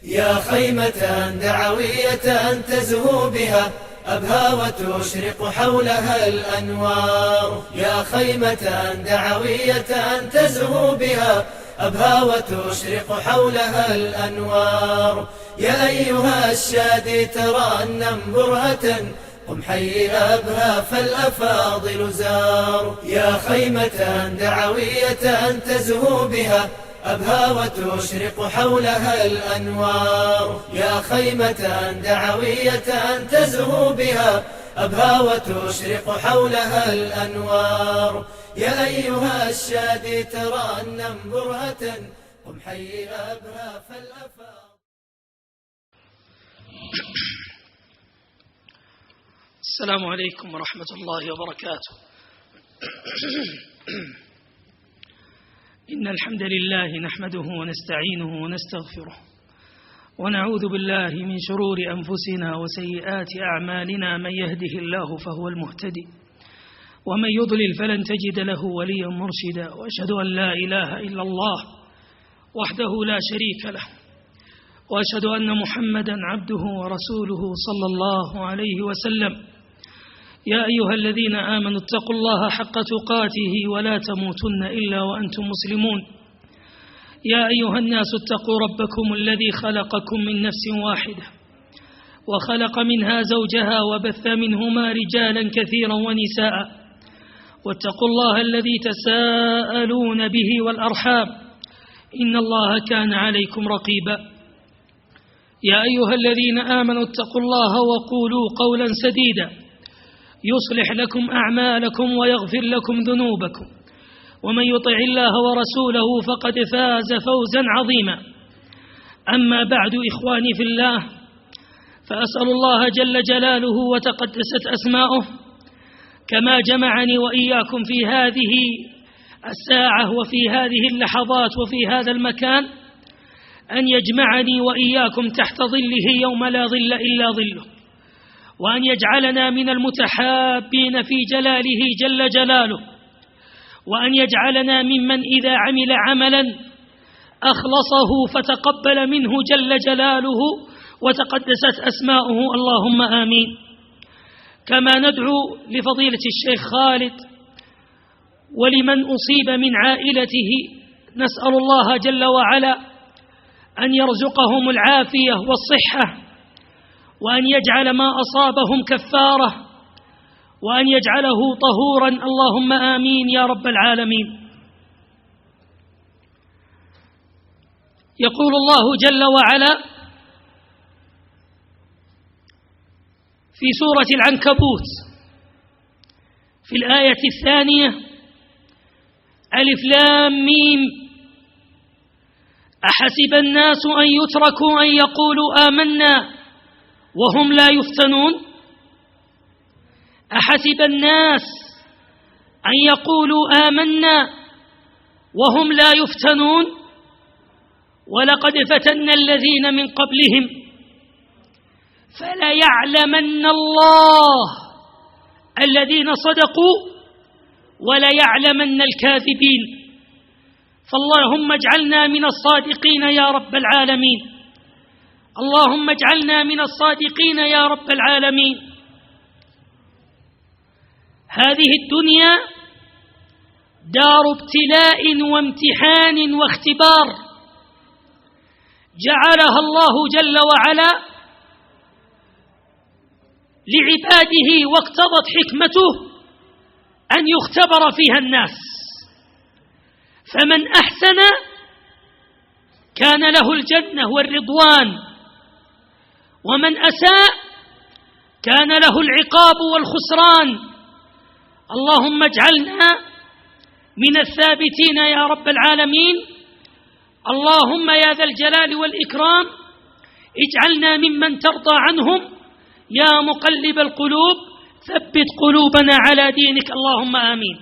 يا خيمة دعوية تزهو بها أبهى وتشرق حولها الأنوار. يا خيمة دعوية تزهو بها أبهى وتشرق حولها الأنوار. يا أيها الشادي ترنم برهة قم حي أبهى فالأفاضل زار. يا خيمة دعوية تزهو بها أبهى وتشرق حولها الأنوار. يا خيمة دعوية تزهو بها أبهى وتشرق حولها الأنوار. يا أيها الشادي ترنم برهة قم حي أبهى فالأفاضل. السلام عليكم ورحمة الله وبركاته. إن الحمد لله نحمده ونستعينه ونستغفره ونعوذ بالله من شرور أنفسنا وسيئات أعمالنا. من يهده الله فهو المهتدي ومن يضلل فلن تجد له وليا مرشدا. وأشهد أن لا إله إلا الله وحده لا شريك له وأشهد أن محمدا عبده ورسوله صلى الله عليه وسلم. يا أيها الذين آمنوا اتقوا الله حق تقاته ولا تموتن إلا وأنتم مسلمون. يا أيها الناس اتقوا ربكم الذي خلقكم من نفس واحدة وخلق منها زوجها وبث منهما رجالا كثيرا ونساء. واتقوا الله الذي تساءلون به والأرحام إن الله كان عليكم رقيبا. يا أيها الذين آمنوا اتقوا الله وقولوا قولا سديدا يصلح لكم أعمالكم ويغفر لكم ذنوبكم ومن يطع الله ورسوله فقد فاز فوزا عظيما. أما بعد إخواني في الله، فأسأل الله جل جلاله وتقدست أسماؤه كما جمعني وإياكم في هذه الساعة وفي هذه اللحظات وفي هذا المكان أن يجمعني وإياكم تحت ظله يوم لا ظل إلا ظله، وأن يجعلنا من المتحابين في جلاله جل جلاله، وأن يجعلنا ممن إذا عمل عملا أخلصه فتقبل منه جل جلاله وتقدست أسماؤه، اللهم آمين. كما ندعو لفضيلة الشيخ خالد ولمن أصيب من عائلته، نسأل الله جل وعلا أن يرزقهم العافية والصحة، وأن يجعل ما أصابهم كفارة، وأن يجعله طهورا، اللهم آمين يا رب العالمين. يقول الله جل وعلا في سورة العنكبوت في الآية 2: ألف لام ميم أحسب الناس أن يتركوا أن يقولوا آمنا وهم لا يفتنون. أحسب الناس أن يقولوا آمنا وهم لا يفتنون ولقد فتنا الذين من قبلهم فليعلمن الله الذين صدقوا وليعلمن الكاذبين. فاللهم اجعلنا من الصادقين يا رب العالمين، اللهم اجعلنا من الصادقين يا رب العالمين. هذه الدنيا دار ابتلاء وامتحان واختبار جعلها الله جل وعلا لعباده، واقتضت حكمته أن يختبر فيها الناس، فمن أحسن كان له الجنة والرضوان، ومن أساء كان له العقاب والخسران. اللهم اجعلنا من الثابتين يا رب العالمين. اللهم يا ذا الجلال والإكرام اجعلنا ممن ترضى عنهم يا مقلب القلوب ثبت قلوبنا على دينك، اللهم آمين.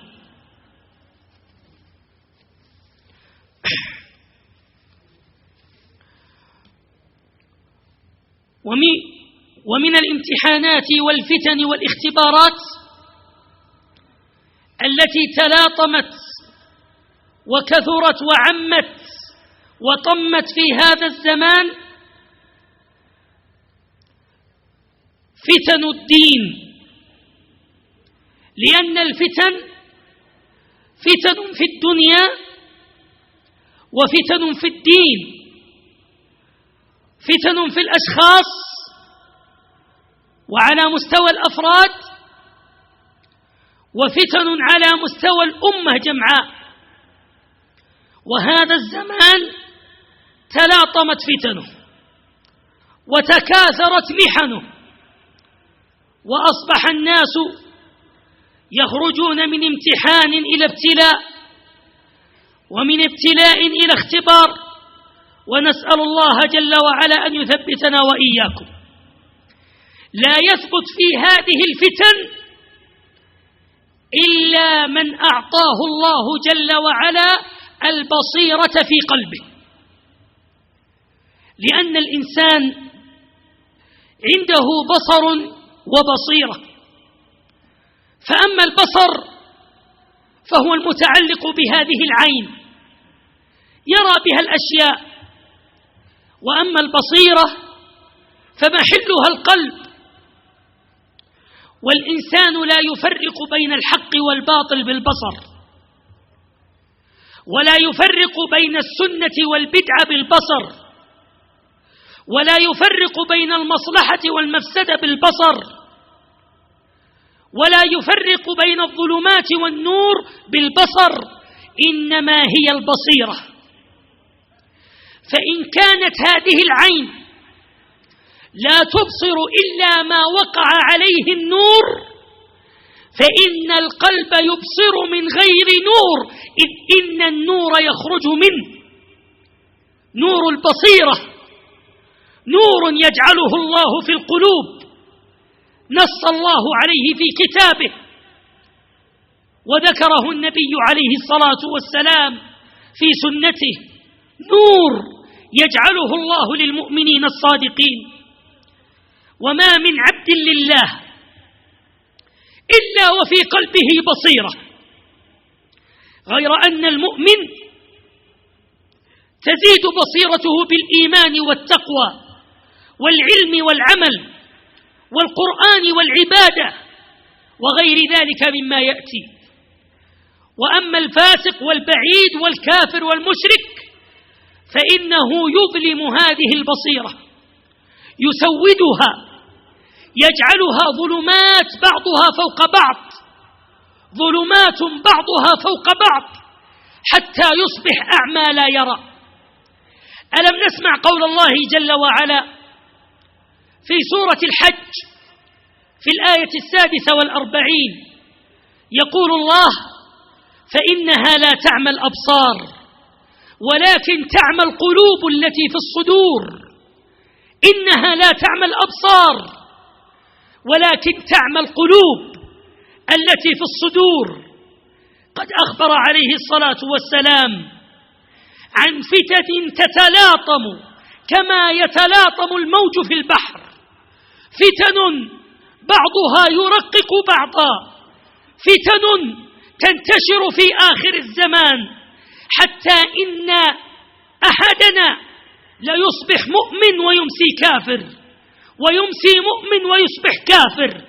ومن الامتحانات والفتن والاختبارات التي تلاطمت وكثرت وعمت وطمت في هذا الزمان فتن الدين، لأن الفتن فتن في الدنيا وفتن في الدين، فتن في الأشخاص وعلى مستوى الأفراد، وفتن على مستوى الأمة جمعاء. وهذا الزمان تلاطمت فتنه وتكاثرت محنه، وأصبح الناس يخرجون من امتحان إلى ابتلاء، ومن ابتلاء إلى اختبار، ونسأل الله جل وعلا أن يثبتنا وإياكم. لا يثبت في هذه الفتن إلا من أعطاه الله جل وعلا البصيرة في قلبه، لأن الإنسان عنده بصر وبصيرة. فأما البصر فهو المتعلق بهذه العين، يرى بها الأشياء، وأما البصيرة فمحلها القلب. والإنسان لا يفرق بين الحق والباطل بالبصر، ولا يفرق بين السنة والبدعة بالبصر، ولا يفرق بين المصلحة والمفسدة بالبصر، ولا يفرق بين الظلمات والنور بالبصر، إنما هي البصيرة. فإن كانت هذه العين لا تبصر إلا ما وقع عليه النور، فإن القلب يبصر من غير نور، إذ إن النور يخرج منه. نور البصيرة نور يجعله الله في القلوب، نص الله عليه في كتابه، وذكره النبي عليه الصلاة والسلام في سنته. نور يجعله الله للمؤمنين الصادقين. وما من عبد لله إلا وفي قلبه بصيرة، غير أن المؤمن تزيد بصيرته بالإيمان والتقوى والعلم والعمل والقرآن والعبادة وغير ذلك مما يأتي. وأما الفاسق والبعيد والكافر والمشرك فإنه يظلم هذه البصيرة، يسودها، يجعلها ظلمات بعضها فوق بعض، ظلمات بعضها فوق بعض، حتى يصبح أعمى لا يرى. ألم نسمع قول الله جل وعلا في سورة الحج في الآية 46 يقول الله: فإنها لا تعمى الأبصار ولكن تعمى القلوب التي في الصدور. إنها لا تعمى الأبصار ولكن تعمى القلوب التي في الصدور. قد أخبر عليه الصلاة والسلام عن فتن تتلاطم كما يتلاطم الموج في البحر، فتن بعضها يرقق بعضا، فتن تنتشر في آخر الزمان، حتى إن أحدنا ليصبح مؤمن ويمسي كافر، ويمسي مؤمن ويصبح كافر،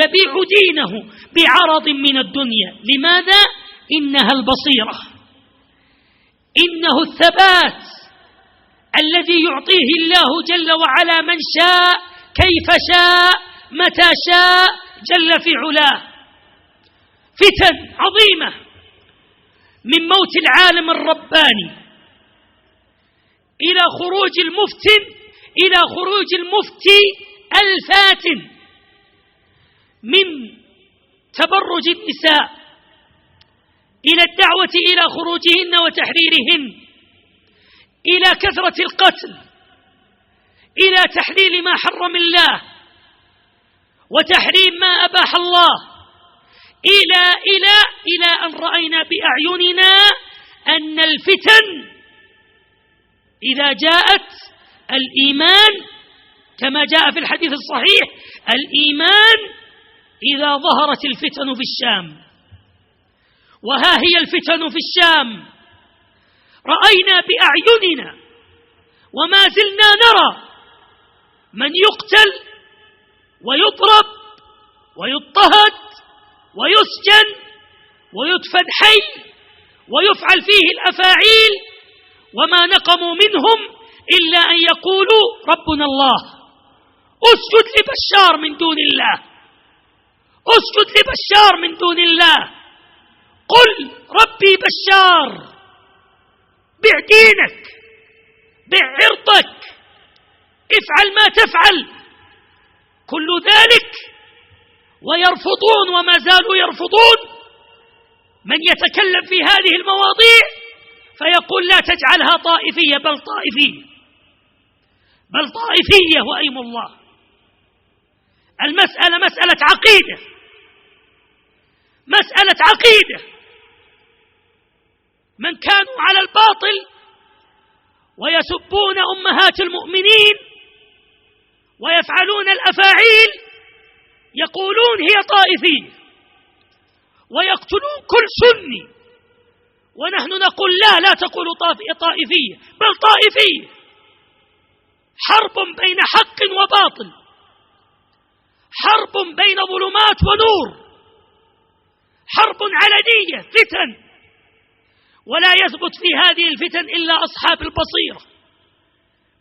يبيع دينه بعرض من الدنيا. لماذا؟ إنها البصيرة، إنه الثبات الذي يعطيه الله جل وعلا من شاء كيف شاء متى شاء جل في علاه. فتن عظيمة من موت العالم الرباني إلى خروج المفتي الفاتن، من تبرج النساء إلى الدعوة إلى خروجهن وتحريرهن، إلى كثرة القتل، إلى تحليل ما حرم الله وتحريم ما أباح الله، إلى أن رأينا بأعيننا أن الفتن إذا جاءت الإيمان كما جاء في الحديث الصحيح: الإيمان إذا ظهرت الفتن في الشام. وها هي الفتن في الشام، رأينا بأعيننا وما زلنا نرى من يقتل ويضرب ويضطهد ويسجن ويدفن حي ويفعل فيه الأفاعيل، وما نقموا منهم إلا أن يقولوا ربنا الله. اسجد لبشار من دون الله، اسجد لبشار من دون الله، قل ربي بشار، بع دينك، بع عرضك، افعل ما تفعل، كل ذلك ويرفضون وما زالوا يرفضون. من يتكلم في هذه المواضيع فيقول لا تجعلها طائفية، بل طائفية، بل طائفية وأيم الله. المسألة مسألة عقيدة، مسألة عقيدة. من كانوا على الباطل ويسبون أمهات المؤمنين ويفعلون الأفاعيل يقولون هي طائفية، ويقتلون كل سني، ونحن نقول لا تقولوا طائفية، بل طائفية. حرب بين حق وباطل، حرب بين ظلمات ونور، حرب علنية، فتن، ولا يثبت في هذه الفتن إلا أصحاب البصيرة،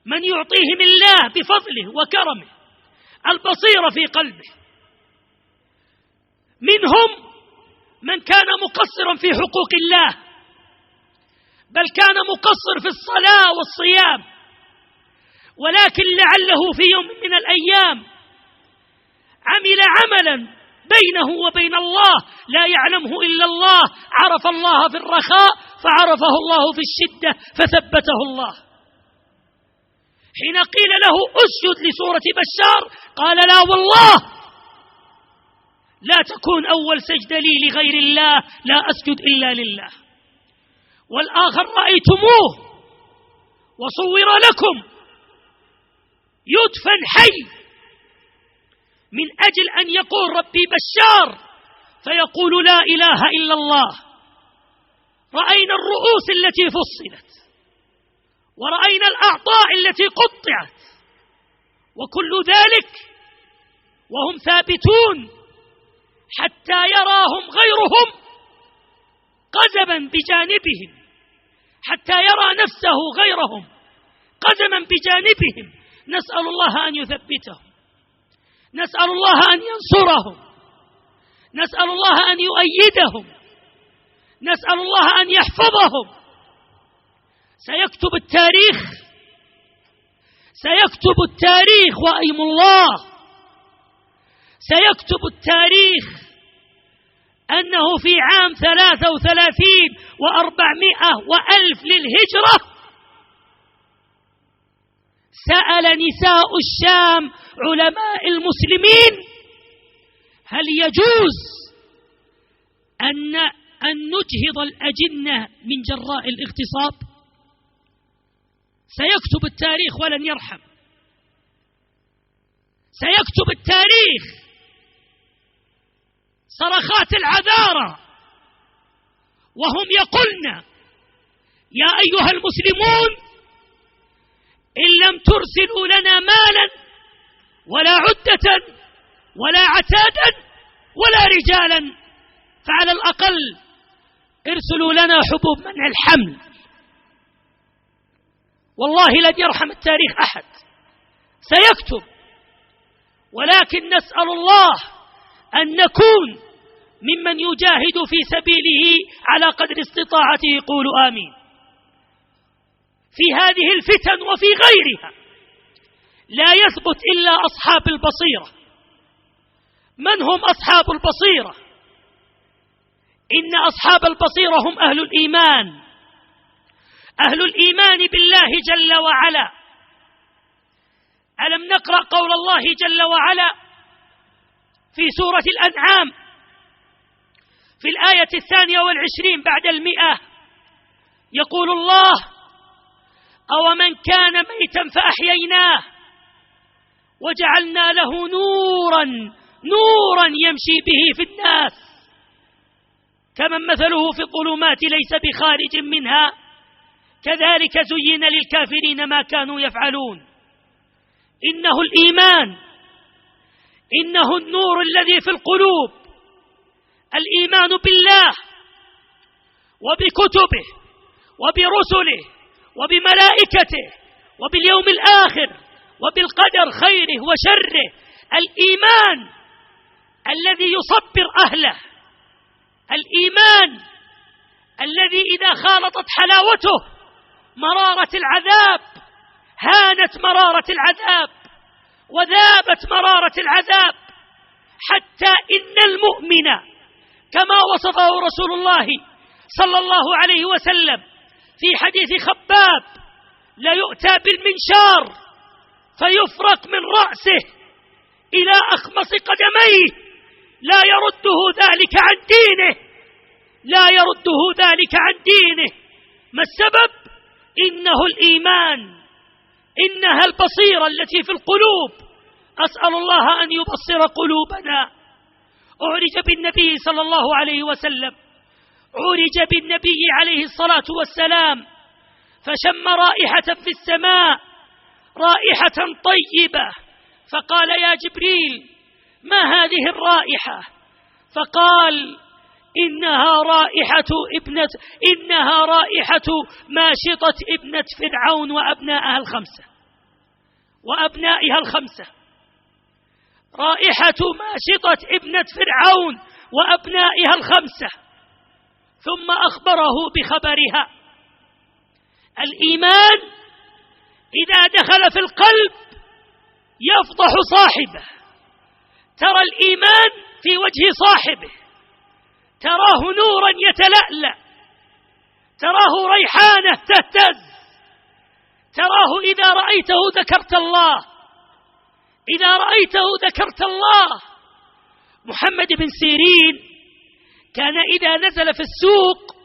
من يعطيهم الله بفضله وكرمه البصيرة في قلبه. منهم من كان مقصرا في حقوق الله، بل كان مقصر في الصلاة والصيام، ولكن لعله في يوم من الأيام عمل عملا بينه وبين الله لا يعلمه إلا الله، عرف الله في الرخاء فعرفه الله في الشدة فثبته الله. حين قيل له اسجد لسورة بشار قال لا والله لا تكون أول سجدة لي لغير الله، لا أسجد إلا لله. والآخر رأيتموه وصور لكم يدفن حي من أجل أن يقول ربي بشار فيقول لا إله إلا الله. رأينا الرؤوس التي فصلت، ورأينا الأعضاء التي قطعت، وكل ذلك وهم ثابتون حتى يراهم غيرهم قزما بجانبهم، حتى يرى نفسه غيرهم قزما بجانبهم. نسأل الله أن يثبتهم، نسأل الله أن ينصرهم، نسأل الله أن يؤيدهم، نسأل الله أن يحفظهم. سيكتب التاريخ، سيكتب التاريخ وأيم الله، سيكتب التاريخ أنه في عام 33 و400 و1000 للهجرة سأل نساء الشام علماء المسلمين هل يجوز أن نجهض الأجنة من جراء الاغتصاب؟ سيكتب التاريخ ولن يرحم، سيكتب التاريخ صرخات العذارى وهم يقولن يا أيها المسلمون إن لم ترسلوا لنا مالا ولا عدة ولا عتادا ولا رجالا فعلى الأقل ارسلوا لنا حبوب منع الحمل. والله لن يرحم التاريخ أحد، سيكتب. ولكن نسأل الله أن نكون ممن يجاهد في سبيله على قدر استطاعته. قولوا آمين. في هذه الفتن وفي غيرها لا يثبت إلا أصحاب البصيرة. من هم أصحاب البصيرة؟ إن أصحاب البصيرة هم أهل الإيمان، أهل الإيمان بالله جل وعلا. ألم نقرأ قول الله جل وعلا في سورة الأنعام في الآية 22 بعد 100 يقول الله أومن كان ميتا فأحييناه وجعلنا له نورا يمشي به في الناس كمن مثله في الظلمات ليس بخارج منها كذلك زين للكافرين ما كانوا يفعلون. إنه الإيمان، إنه النور الذي في القلوب، الإيمان بالله وبكتبه وبرسله وبملائكته وباليوم الآخر وبالقدر خيره وشره، الإيمان الذي يصبر أهله، الإيمان الذي إذا خالطت حلاوته مرارة العذاب هانت مرارة العذاب وذابت مرارة العذاب، حتى إن المؤمن كما وصفه رسول الله صلى الله عليه وسلم في حديث خباب: لا يؤتى بالمنشار فيفرق من رأسه إلى أخمص قدميه لا يرده ذلك عن دينه، لا يرده ذلك عن دينه. ما السبب؟ إنه الإيمان، إنها البصيرة التي في القلوب. أسأل الله أن يبصر قلوبنا. أعرج بالنبي صلى الله عليه وسلم، عرج بالنبي عليه الصلاة والسلام، فشم رائحة في السماء، رائحة طيبة، فقال: يا جبريل، ما هذه الرائحة؟ فقال: إنها رائحة ماشطة ابنة فرعون وأبنائها الخمسة، رائحة ماشطة ابنة فرعون وأبنائها الخمسة. ثم أخبره بخبرها. الإيمان إذا دخل في القلب يفضح صاحبه. ترى الإيمان في وجه صاحبه، تراه نورا يتلألأ، تراه ريحانة تهتز، تراه إذا رأيته ذكرت الله، إذا رأيته ذكرت الله. محمد بن سيرين كان إذا نزل في السوق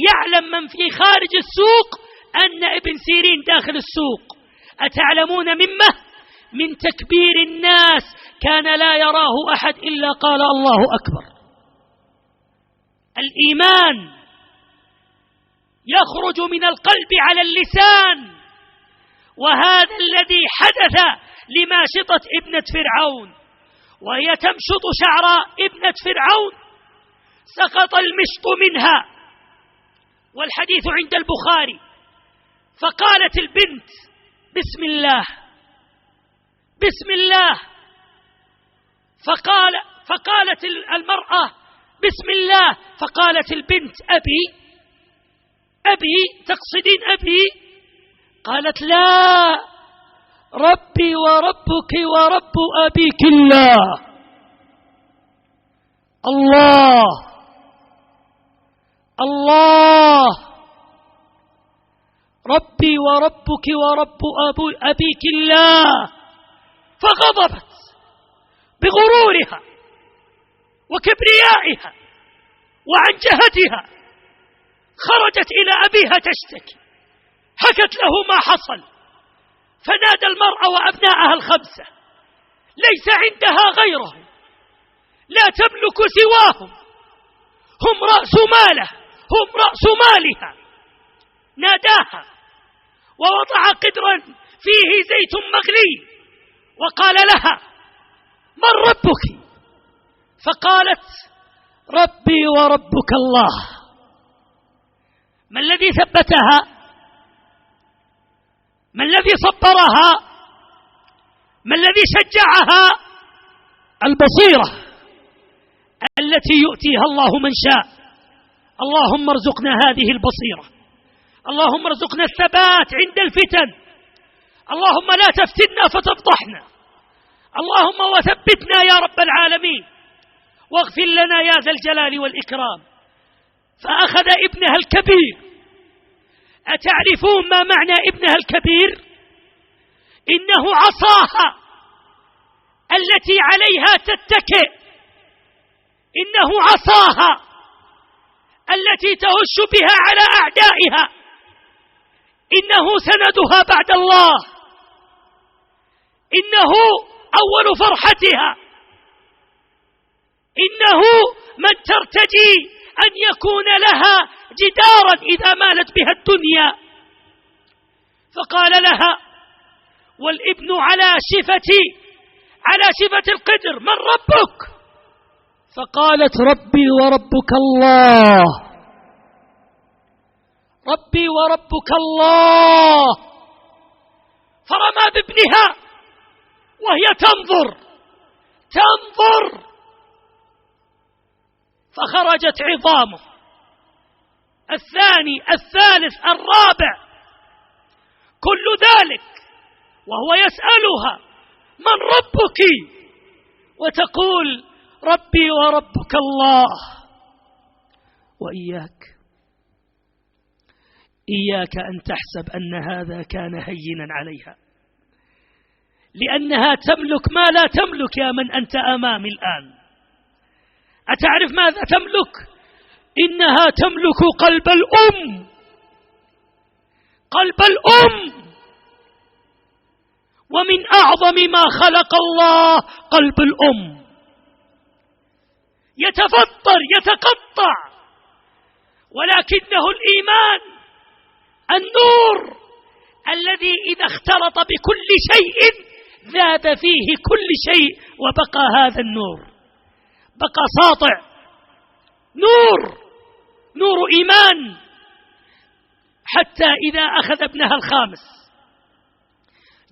يعلم من في خارج السوق أن ابن سيرين داخل السوق. أتعلمون مما؟ من تكبير الناس كان لا يراه أحد إلا قال: الله أكبر. الإيمان يخرج من القلب على اللسان، وهذا الذي حدث لماشطة ابنة فرعون، وهي تمشط شعر ابنة فرعون سقط المشط منها، والحديث عند البخاري. فقالت البنت: بسم الله بسم الله. فقالت المرأة: بسم الله. فقالت البنت: أبي تقصدين أبي؟ قالت: لا، ربي وربك ورب أبيك الله. الله ربي وربك ورب أبيك الله. فغضبت بغرورها وكبريائها وعنجهتها، خرجت إلى أبيها تشتكي، حكت له ما حصل، فنادى المرأة وأبنائها الخمسة، ليس عندها غيرهم، لا تملك سواهم، هم رأس ماله، هم رأس مالها. ناداها ووضع قدرا فيه زيت مغلي وقال لها: من ربك؟ فقالت: ربي وربك الله. ما الذي ثبتها؟ ما الذي صبرها؟ ما الذي شجعها؟ البصيرة التي يؤتيها الله من شاء. اللهم ارزقنا هذه البصيرة، اللهم ارزقنا الثبات عند الفتن، اللهم لا تفتنا فتفضحنا، اللهم وثبتنا يا رب العالمين، واغفر لنا يا ذا الجلال والإكرام. فأخذ ابنها الكبير. أتعرفون ما معنى ابنها الكبير؟ إنه عصاها التي عليها تتكئ، إنه عصاها التي تهش بها على أعدائها، إنه سندها بعد الله، إنه أول فرحتها، إنه من ترتجي أن يكون لها جدارا إذا مالت بها الدنيا. فقال لها: والابن على شفة القدر: من ربك؟ فقالت: ربي وربك الله، ربي وربك الله. فرمى بابنها وهي تنظر فخرجت عظامه، الثاني الثالث الرابع، كل ذلك وهو يسألها: من ربك؟ وتقول: ربي وربك الله. إياك أن تحسب أن هذا كان هينا عليها، لأنها تملك ما لا تملك يا من أنت أمامي الآن. أتعرف ماذا تملك؟ إنها تملك قلب الأم، ومن أعظم ما خلق الله قلب الأم، يتفطر يتقطع، ولكنه الإيمان النور الذي إذا اختلط بكل شيء ذاب فيه كل شيء، وبقى هذا النور، بقى ساطع، نور إيمان. حتى إذا أخذ ابنها الخامس،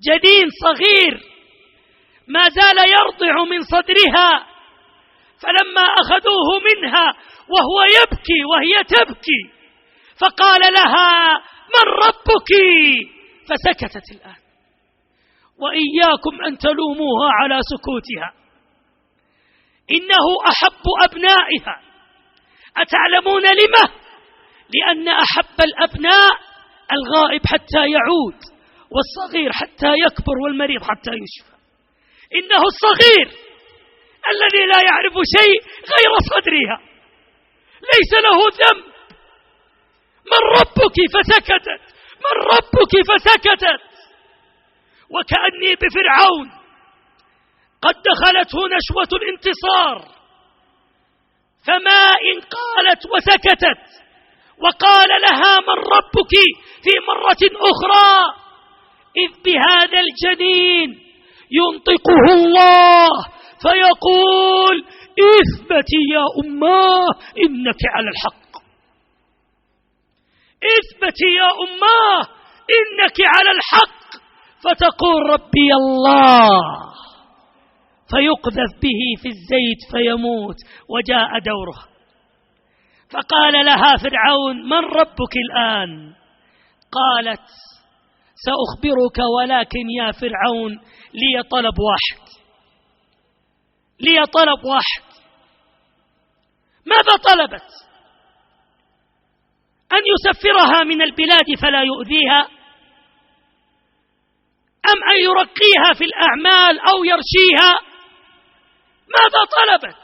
جنين صغير ما زال يرضع من صدرها، فلما أخذوه منها وهو يبكي وهي تبكي، فقال لها: من ربك؟ فسكتت الآن. وإياكم أن تلوموها على سكوتها، إنه أحب أبنائها. أتعلمون لما؟ لأن أحب الأبناء الغائب حتى يعود، والصغير حتى يكبر، والمريض حتى يشفى. إنه الصغير الذي لا يعرف شيء غير صدرها، ليس له ذنب. من ربك؟ فسكتت. من ربك؟ فسكتت. وكأني بفرعون قد دخلته نشوة الانتصار، فما إن قالت وسكتت وقال لها: من ربك؟ في مرة أخرى، إذ بهذا الجنين ينطقه الله فيقول: اثبتي يا أماه إنك على الحق، اثبتي يا أماه إنك على الحق. فتقول: ربي الله، فيقذف به في الزيت فيموت، وجاء دوره. فقال لها فرعون: من ربك الآن؟ قالت: سأخبرك، ولكن يا فرعون لي طلب واحد. ماذا طلبت؟ أن يسفرها من البلاد فلا يؤذيها، أم أن يرقيها في الأعمال أو يرشيها؟ ماذا طلبت؟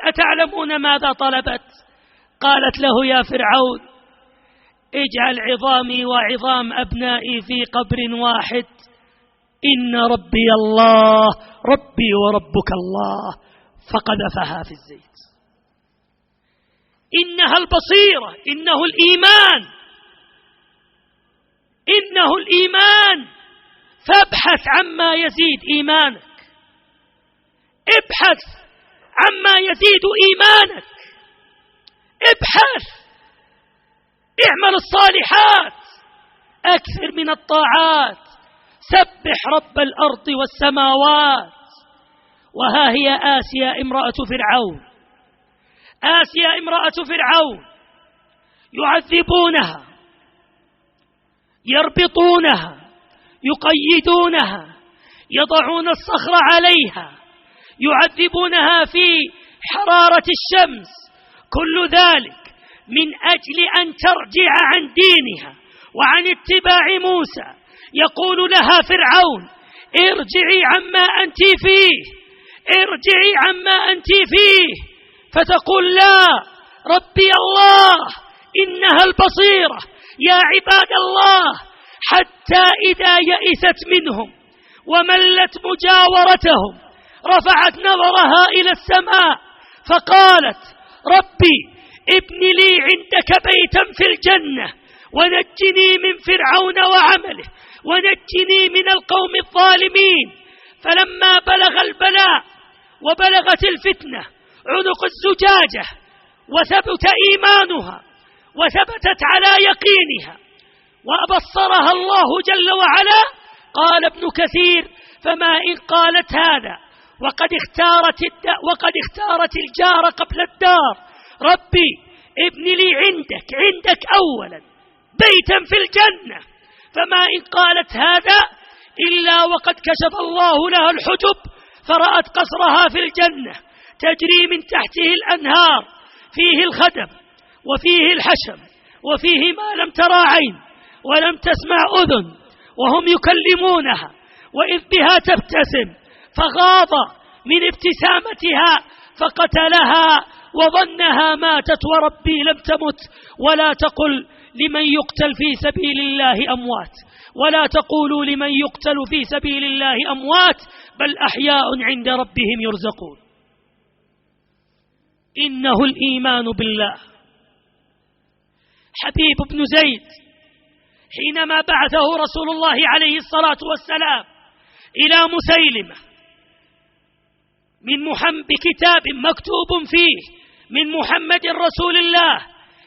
أتعلمون ماذا طلبت؟ قالت له: يا فرعون، اجعل عظامي وعظام أبنائي في قبر واحد، إن ربي الله، ربي وربك الله. فقذفها في الزيت. إنها البصيرة، إنه الإيمان. فابحث عما يزيد إيمانك، ابحث عما يزيد إيمانك، ابحث، اعمل الصالحات، أكثر من الطاعات، سبح رب الأرض والسماوات. وها هي آسيا امرأة فرعون يعذبونها، يربطونها، يقيدونها، يضعون الصخر عليها، يعذبونها في حرارة الشمس، كل ذلك من أجل أن ترجع عن دينها وعن اتباع موسى. يقول لها فرعون: ارجعي عما أنت فيه، فتقول: لا، ربي الله، إنها البصيرة. يا عباد الله، حتى إذا يئست منهم وملت مجاورتهم رفعت نظرها إلى السماء فقالت: ربي ابن لي عندك بيتا في الجنة، ونجني من فرعون وعمله، ونجني من القوم الظالمين. فلما بلغ البلاء وبلغت الفتنة عنق الزجاجة وثبت إيمانها وثبتت على يقينها وأبصرها الله جل وعلا، قال ابن كثير: فما إن قالت هذا وقد اختارت الجار قبل الدار، ربي ابن لي عندك أولا بيتا في الجنة، فما إن قالت هذا إلا وقد كشف الله لها الحجب فرأت قصرها في الجنة تجري من تحته الأنهار، فيه الخدم وفيه الحشم وفيه ما لم ترى عين ولم تسمع أذن، وهم يكلمونها وإذ بها تبتسم، فغاض من ابتسامتها فقتلها وظنها ماتت، وربي لم تمت. ولا تقل لمن يقتل في سبيل الله أموات، ولا تقولوا لمن يقتل في سبيل الله أموات، بل أحياء عند ربهم يرزقون. إنه الإيمان بالله. حبيب بن زيد حينما بعثه رسول الله عليه الصلاة والسلام إلى مسيلمة بكتاب مكتوب فيه من محمد رسول الله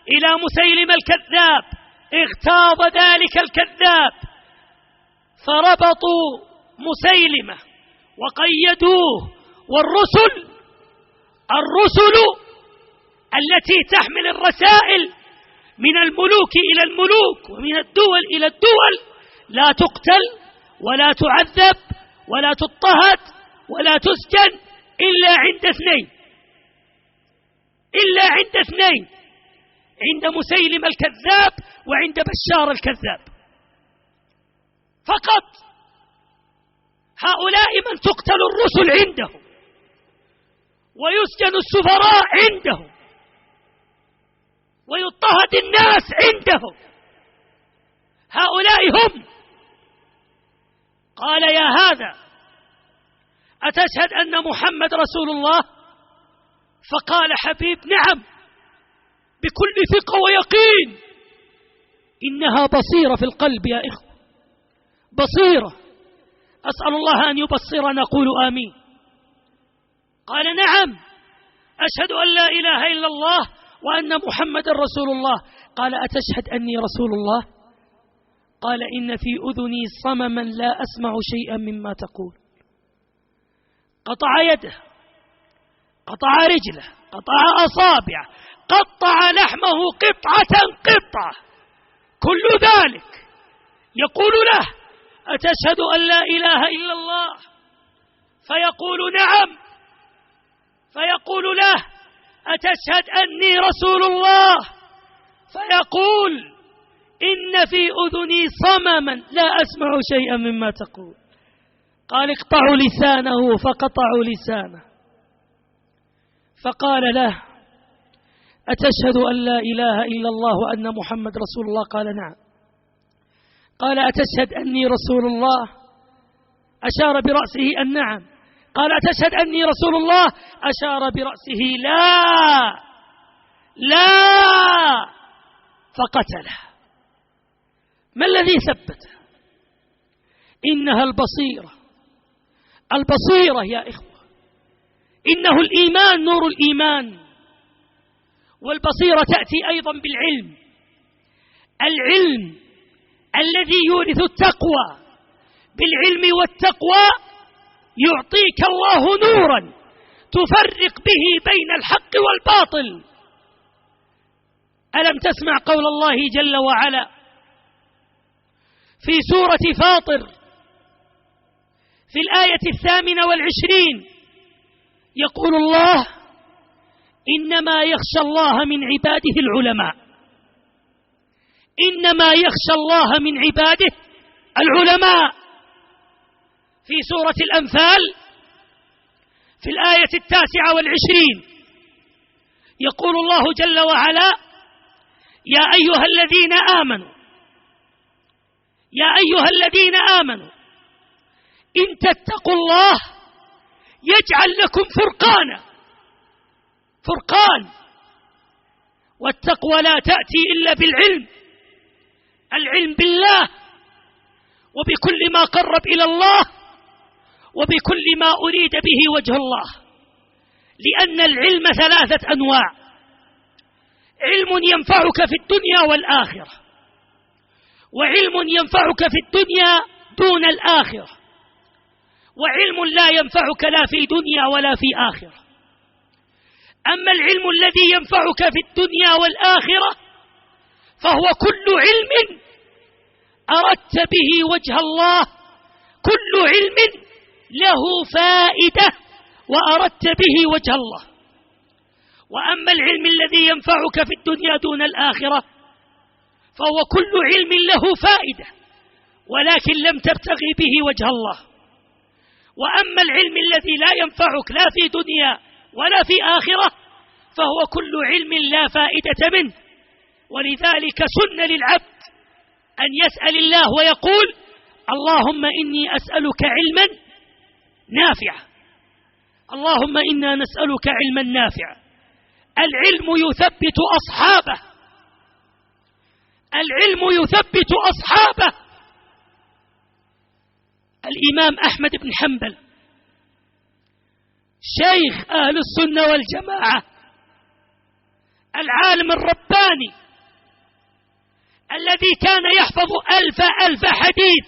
إلى مسيلمة الكذاب، اغتاظ ذلك الكذاب فربطوا مسيلمة وقيدوه. والرسل التي تحمل الرسائل من الملوك إلى الملوك ومن الدول إلى الدول لا تقتل ولا تعذب ولا تضطهد ولا تسجن إلا عند اثنين، عند مسيلمة الكذاب وعند بشار الكذاب فقط. هؤلاء من تقتل الرسل عندهم ويسجن السفراء عندهم ويضطهد الناس عندهم، هؤلاء هم. قال: يا هذا أتشهد أن محمد رسول الله؟ فقال حبيب: نعم، بكل ثقة ويقين. إنها بصيرة في القلب يا إخوة، بصيرة، أسأل الله أن يبصرنا، قولوا آمين. قال: نعم، أشهد أن لا إله إلا الله وأن محمد رسول الله. قال: أتشهد أني رسول الله؟ قال: إن في أذني صمما لا أسمع شيئا مما تقول. قطع يده، قطع رجله، قطع أصابعه، قطع لحمه قطعة، كل ذلك يقول له: أتشهد أن لا إله إلا الله؟ فيقول: نعم. فيقول له: أتشهد أني رسول الله؟ فيقول: إن في أذني صمما لا أسمع شيئا مما تقول. قال: اقطعوا لسانه، فقطعوا لسانه. فقال له: أتشهد أن لا إله إلا الله وأن محمد رسول الله؟ قال: نعم. قال: أتشهد أني رسول الله؟ أشار برأسه أن نعم. قال: أتشهد أني رسول الله؟ أشار برأسه لا. فقتله. ما الذي ثبته؟ إنها البصيرة يا إخوة. إنه الإيمان، نور الإيمان. والبصيرة تأتي أيضا العلم الذي يورث التقوى. بالعلم والتقوى يعطيك الله نورا تفرق به بين الحق والباطل. ألم تسمع قول الله جل وعلا في سورة فاطر في الآية 28 يقول الله: إنما يخشى الله من عباده العلماء. إنما يخشى الله من عباده العلماء. في سورة الأنفال في الآية 29 يقول الله جل وعلا: يا أيها الذين آمنوا إن تتقوا الله يجعل لكم فرقان. والتقوى لا تأتي إلا بالعلم، العلم بالله وبكل ما قرب إلى الله وبكل ما أريد به وجه الله، لأن العلم 3 أنواع: علم ينفعك في الدنيا والآخرة، وعلم ينفعك في الدنيا دون الآخرة، وعلم لا ينفعك لا في دنيا ولا في آخرة. أما العلم الذي ينفعك في الدنيا والآخرة فهو كل علم أردت به وجه الله، كل علم له فائدة وأردت به وجه الله. وأما العلم الذي ينفعك في الدنيا دون الآخرة فهو كل علم له فائدة ولكن لم تبتغي به وجه الله. وأما العلم الذي لا ينفعك لا في دنيا ولا في آخرة فهو كل علم لا فائدة منه. ولذلك سن للعبد أن يسأل الله ويقول: اللهم إني أسألك علما نافعا، اللهم إنا نسألك علما نافعا. العلم يثبت أصحابه، العلم يثبت أصحابه. الإمام أحمد بن حنبل شيخ أهل السنة والجماعة، العالم الرباني الذي كان يحفظ 1000 حديث،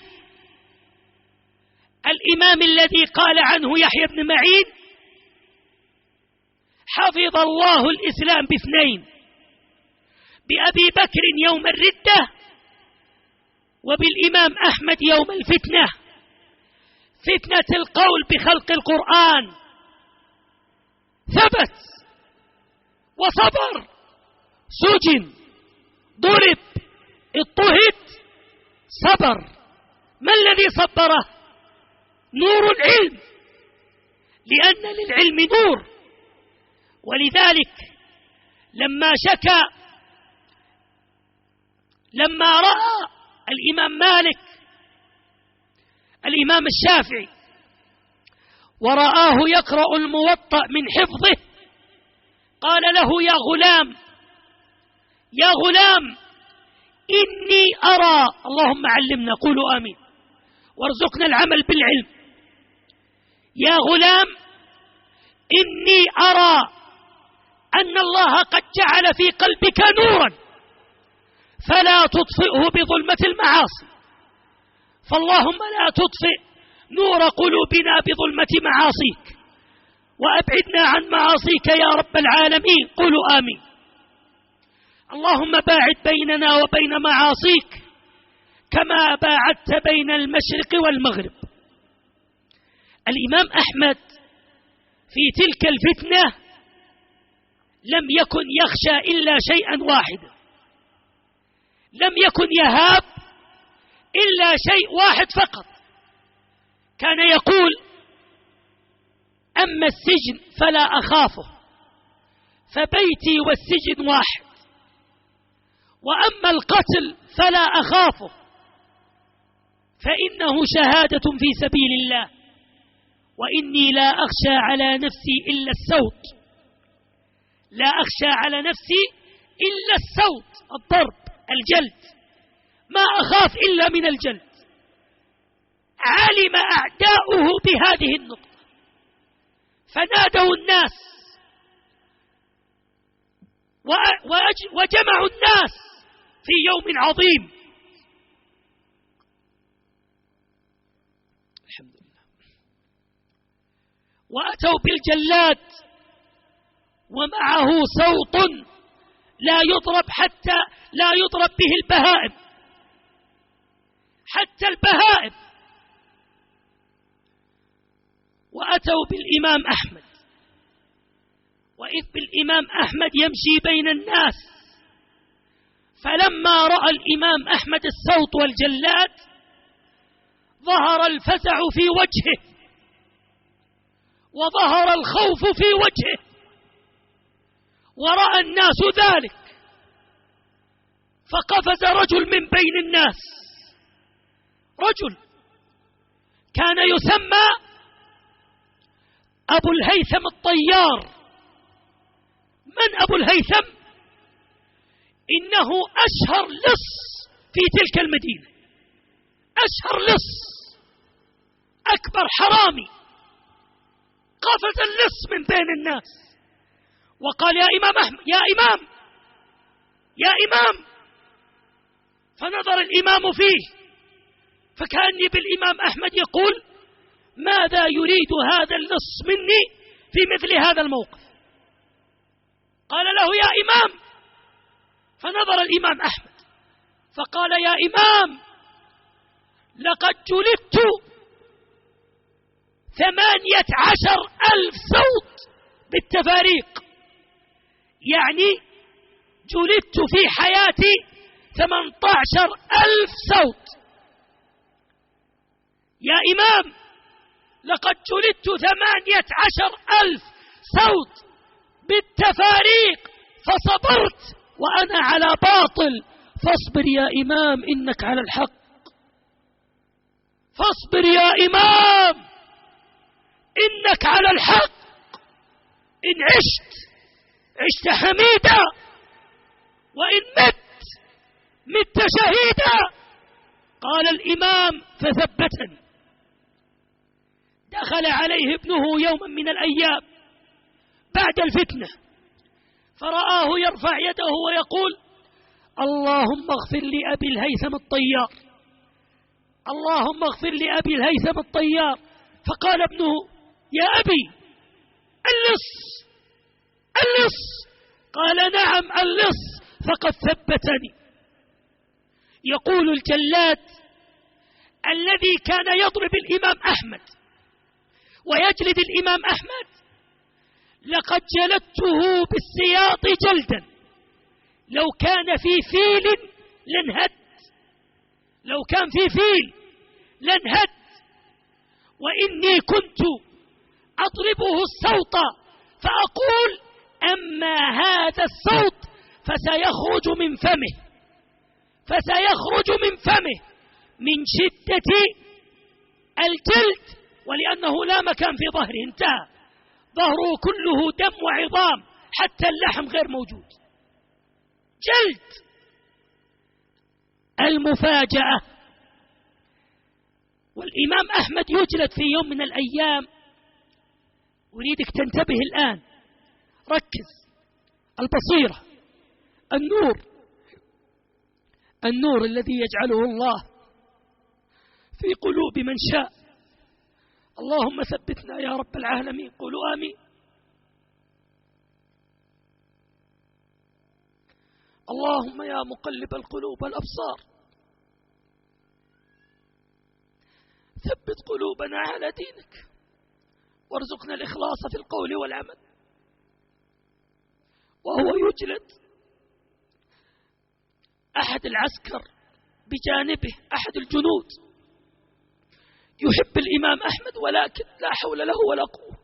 الإمام الذي قال عنه يحيى بن معين: حفظ الله الإسلام ب2، بأبي بكر يوم الردة وبالإمام أحمد يوم الفتنة، فتنة القول بخلق القرآن. ثبت وصبر، سجن، ضرب، اضطهد، صبر. ما الذي صبره؟ نور العلم، لأن للعلم نور. ولذلك لما رأى الإمام مالك الإمام الشافعي ورآه يقرأ الموطأ من حفظه قال له: يا غلام يا غلام، إني أرى، اللهم علمنا، قولوا آمين، وارزقنا العمل بالعلم. يا غلام، إني أرى أن الله قد جعل في قلبك نورا فلا تطفئه بظلمة المعاصي، فاللهم لا تطفئ نور قلوبنا بظلمة معاصيك، وأبعدنا عن معاصيك يا رب العالمين. قولوا آمين. اللهم باعد بيننا وبين معاصيك كما باعدت بين المشرق والمغرب. الإمام أحمد في تلك الفتنة لم يكن يخشى إلا شيئا واحدا، لم يكن يهاب إلا شيء واحد فقط، كان يقول: أما السجن فلا أخافه، فبيتي والسجن واحد، وأما القتل فلا أخافه، فإنه شهادة في سبيل الله، وإني لا أخشى على نفسي إلا السوط، لا أخشى على نفسي إلا السوط، الضرب، الجلد، ما أخاف إلا من الجلد. علم أعداؤه بهذه النقطة فنادوا الناس وجمعوا الناس في يوم عظيم. الحمد لله. وأتوا بالجلاد ومعه صوت لا يضرب، حتى لا يضرب به البهائم، حتى البهائم. وأتوا بالإمام أحمد، وإذ بالإمام أحمد يمشي بين الناس، فلما رأى الإمام أحمد الصوت والجلاد ظهر الفزع في وجهه وظهر الخوف في وجهه، ورأى الناس ذلك، فقفز رجل من بين الناس، رجل كان يسمى أبو الهيثم الطيار. من أبو الهيثم؟ إنه أشهر لص في تلك المدينة، أشهر لص، أكبر حرامي، قفز اللص من بين الناس وقال: يا إمام أحمد، يا إمام، يا إمام. فنظر الإمام فيه فكأني بالإمام أحمد يقول: ماذا يريد هذا اللص مني في مثل هذا الموقف؟ قال له: يا إمام. فنظر الإمام أحمد فقال: يا إمام، لقد جلدت 18,000 صوت بالتفاريق، يعني جلدت في حياتي 18,000 صوت. يا إمام، لقد جلدت 18,000 صوت بالتفاريق فصبرت وأنا على باطل، فاصبر يا إمام إنك على الحق، فاصبر يا إمام إنك على الحق، إن عشت حميدا، وإن مت شهيدا. قال الإمام فثبتني. دخل عليه ابنه يوما من الأيام بعد الفتنة فرآه يرفع يده ويقول: اللهم اغفر لأبي الهيثم الطيار، اللهم اغفر لأبي الهيثم الطيار. فقال ابنه: يا أبي، اللص. قال: نعم اللص، فقد ثبتني. يقول الجلاد الذي كان يضرب الإمام أحمد ويجلد الإمام أحمد: لقد جلدته بالسياط جلدا، لو كان في فيل لانهد، لو كان في فيل لانهد، وإني كنت أضربه الصوت فأقول: أما هذا الصوت فسيخرج من فمه من شدة الجلد، ولأنه لا مكان في ظهره، انتهى ظهره كله دم وعظام حتى اللحم غير موجود، جلد. المفاجأة: والإمام أحمد يجلد في يوم من الأيام. أريدك تنتبه الآن، ركز. البصيرة، النور الذي يجعله الله في قلوب من شاء. اللهم ثبتنا يا رب العالمين، قولوا آمين. اللهم يا مقلب القلوب والأبصار ثبت قلوبنا على دينك، وارزقنا الإخلاص في القول والعمل. وهو يجلد، أحد العسكر بجانبه أحد الجنود يحب الإمام أحمد ولكن لا حول له ولا قوة،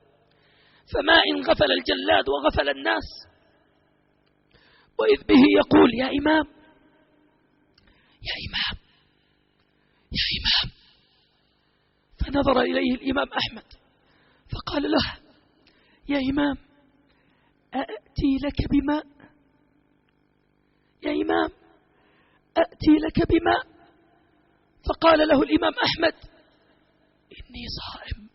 فما إن غفل الجلاد وغفل الناس، وإذ به يقول: يا إمام، يا إمام، يا إمام. فنظر إليه الإمام أحمد فقال له: يا إمام، أأتي لك بماء؟ يا إمام، أأتي لك بماء؟ فقال له الإمام أحمد: إني صائم.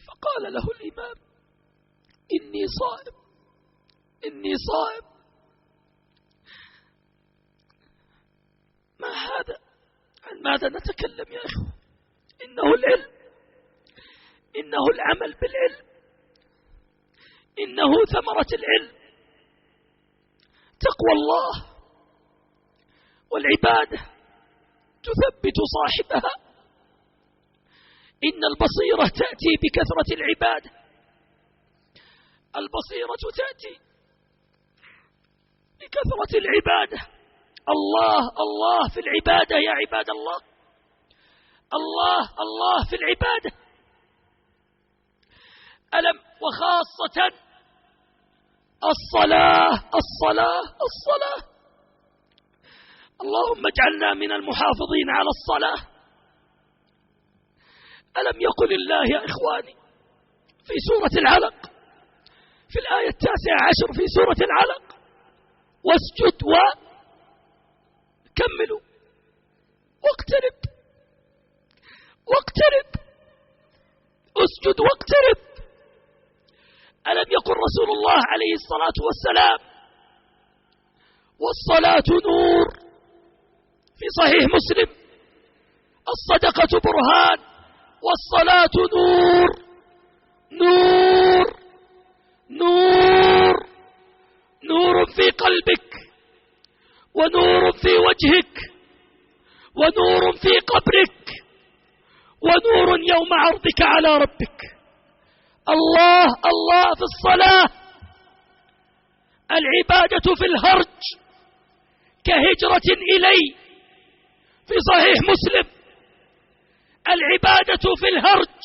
فقال له الإمام: إني صائم، إني صائم. ما هذا؟ عن ماذا نتكلم يا أخوة؟ إنه العلم، إنه العمل بالعلم، إنه ثمرة العلم، تقوى الله والعبادة تثبت صاحبها. إن البصيرة تأتي بكثرة العبادة، البصيرة تأتي بكثرة العبادة. الله الله في العبادة يا عباد الله، الله الله في العبادة. ألم وخاصة الصلاة الصلاة الصلاة. اللهم اجعلنا من المحافظين على الصلاة. ألم يقل الله يا إخواني في سورة العلق في الآية 19 في سورة العلق: واسجد وكملوا واقترب، واقترب، اسجد واقترب. ألم يقل رسول الله عليه الصلاة والسلام: والصلاة نور، في صحيح مسلم: الصدقة برهان والصلاة نور. نور نور نور في قلبك، ونور في وجهك، ونور في قبرك، ونور يوم عرضك على ربك. الله الله في الصلاة. العبادة في الهرج كهجرة إلي، في صحيح مسلم: العبادة في الهرج.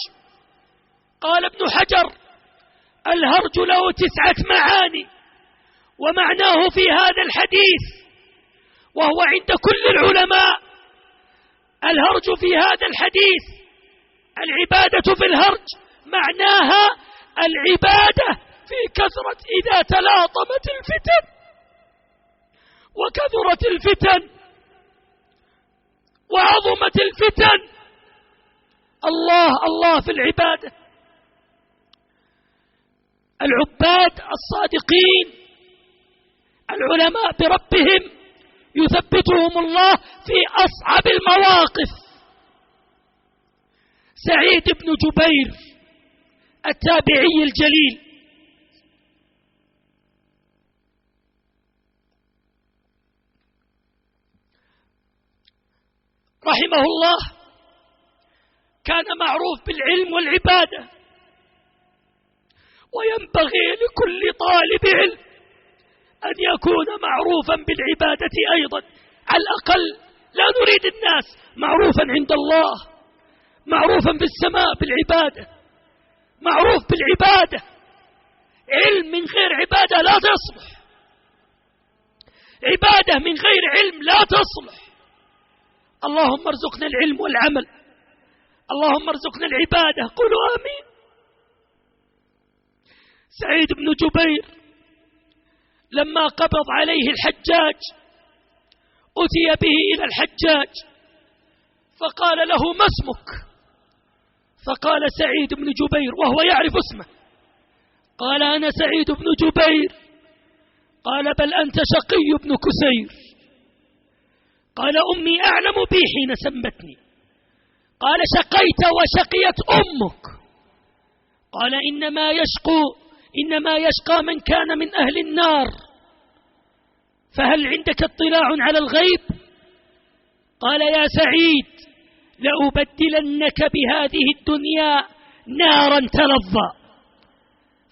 قال ابن حجر: الهرج له 9 معاني، ومعناه في هذا الحديث وهو عند كل العلماء: الهرج في هذا الحديث، العبادة في الهرج معناها العبادة في كثرة إذا تلاطمت الفتن وكثرت الفتن وعظمت الفتن. الله الله في العبادة. العباد الصادقين العلماء بربهم يثبتهم الله في أصعب المواقف. سعيد بن جبير التابعي الجليل رحمه الله كان معروف بالعلم والعبادة، وينبغي لكل طالب علم أن يكون معروفا بالعبادة أيضا، على الأقل لا نريد الناس، معروفا عند الله، معروفا في السماء بالعبادة، معروف بالعبادة. علم من غير عبادة لا تصلح، عبادة من غير علم لا تصلح. اللهم ارزقنا العلم والعمل، اللهم ارزقنا العبادة، قولوا آمين. سعيد بن جبير لما قبض عليه الحجاج أتي به إلى الحجاج فقال له: ما اسمك؟ فقال: سعيد بن جبير، وهو يعرف اسمه. قال: أنا سعيد بن جبير. قال: بل أنت شقي بن كسير. قال: أمي أعلم بي حين سمتني. قال: شقيت وشقيت أمك. قال: إنما يشقى من كان من أهل النار. فهل عندك اطلاع على الغيب؟ قال: يا سعيد، لأبدلنك بهذه الدنيا نارا تلظى.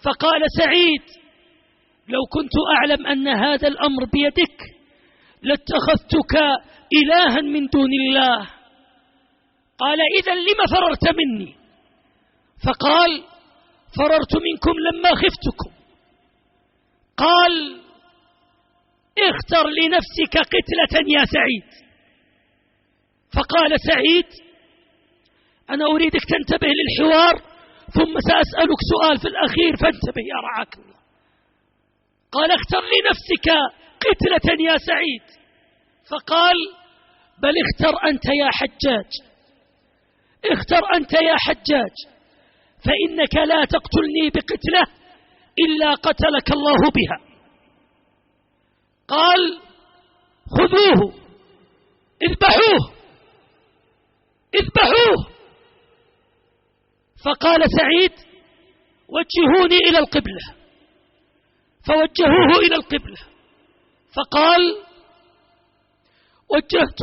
فقال سعيد: لو كنت أعلم أن هذا الأمر بيدك لاتخذتك إلها من دون الله. قال: إذن لم فررت مني؟ فقال: فررت منكم لما خفتكم. قال: اختر لنفسك قتلة يا سعيد. فقال سعيد: أنا أريدك تنتبه للحوار ثم سأسألك سؤال في الأخير فانتبه يا رعاك الله. قال: اختر لنفسك قتلة يا سعيد. فقال: بل اختر أنت يا حجاج، اختر أنت يا حجاج، فإنك لا تقتلني بقتلة إلا قتلك الله بها. قال: خذوه اذبحوه اذبحوه. فقال سعيد: وجهوني إلى القبلة. فوجهوه إلى القبلة. فقال: وجهت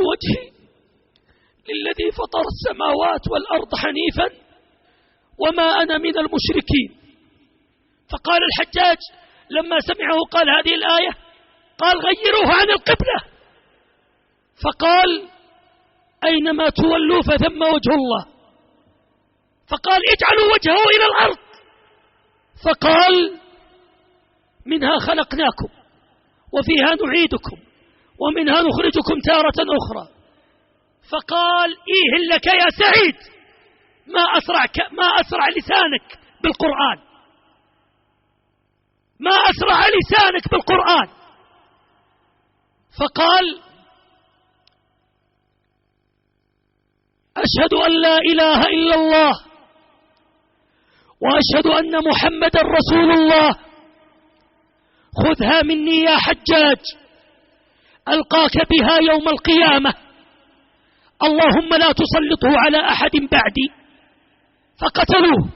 وجهي للذي فطر السماوات والأرض حنيفا وما أنا من المشركين. فقال الحجاج لما سمعه قال هذه الآية قال غيروه عن القبلة. فقال أينما تولوا فثم وجه الله. فقال اجعلوا وجهه إلى الأرض. فقال منها خلقناكم وفيها نعيدكم ومنها نخرجكم تارة أخرى. فقال إيه لك يا سعيد ما أسرع لسانك بالقرآن، ما أسرع لسانك بالقرآن. فقال أشهد أن لا إله إلا الله وأشهد أن محمدا رسول الله. خذها مني يا حجاج ألقاك بها يوم القيامة، اللهم لا تسلطه على أحد بعدي. فقتلوه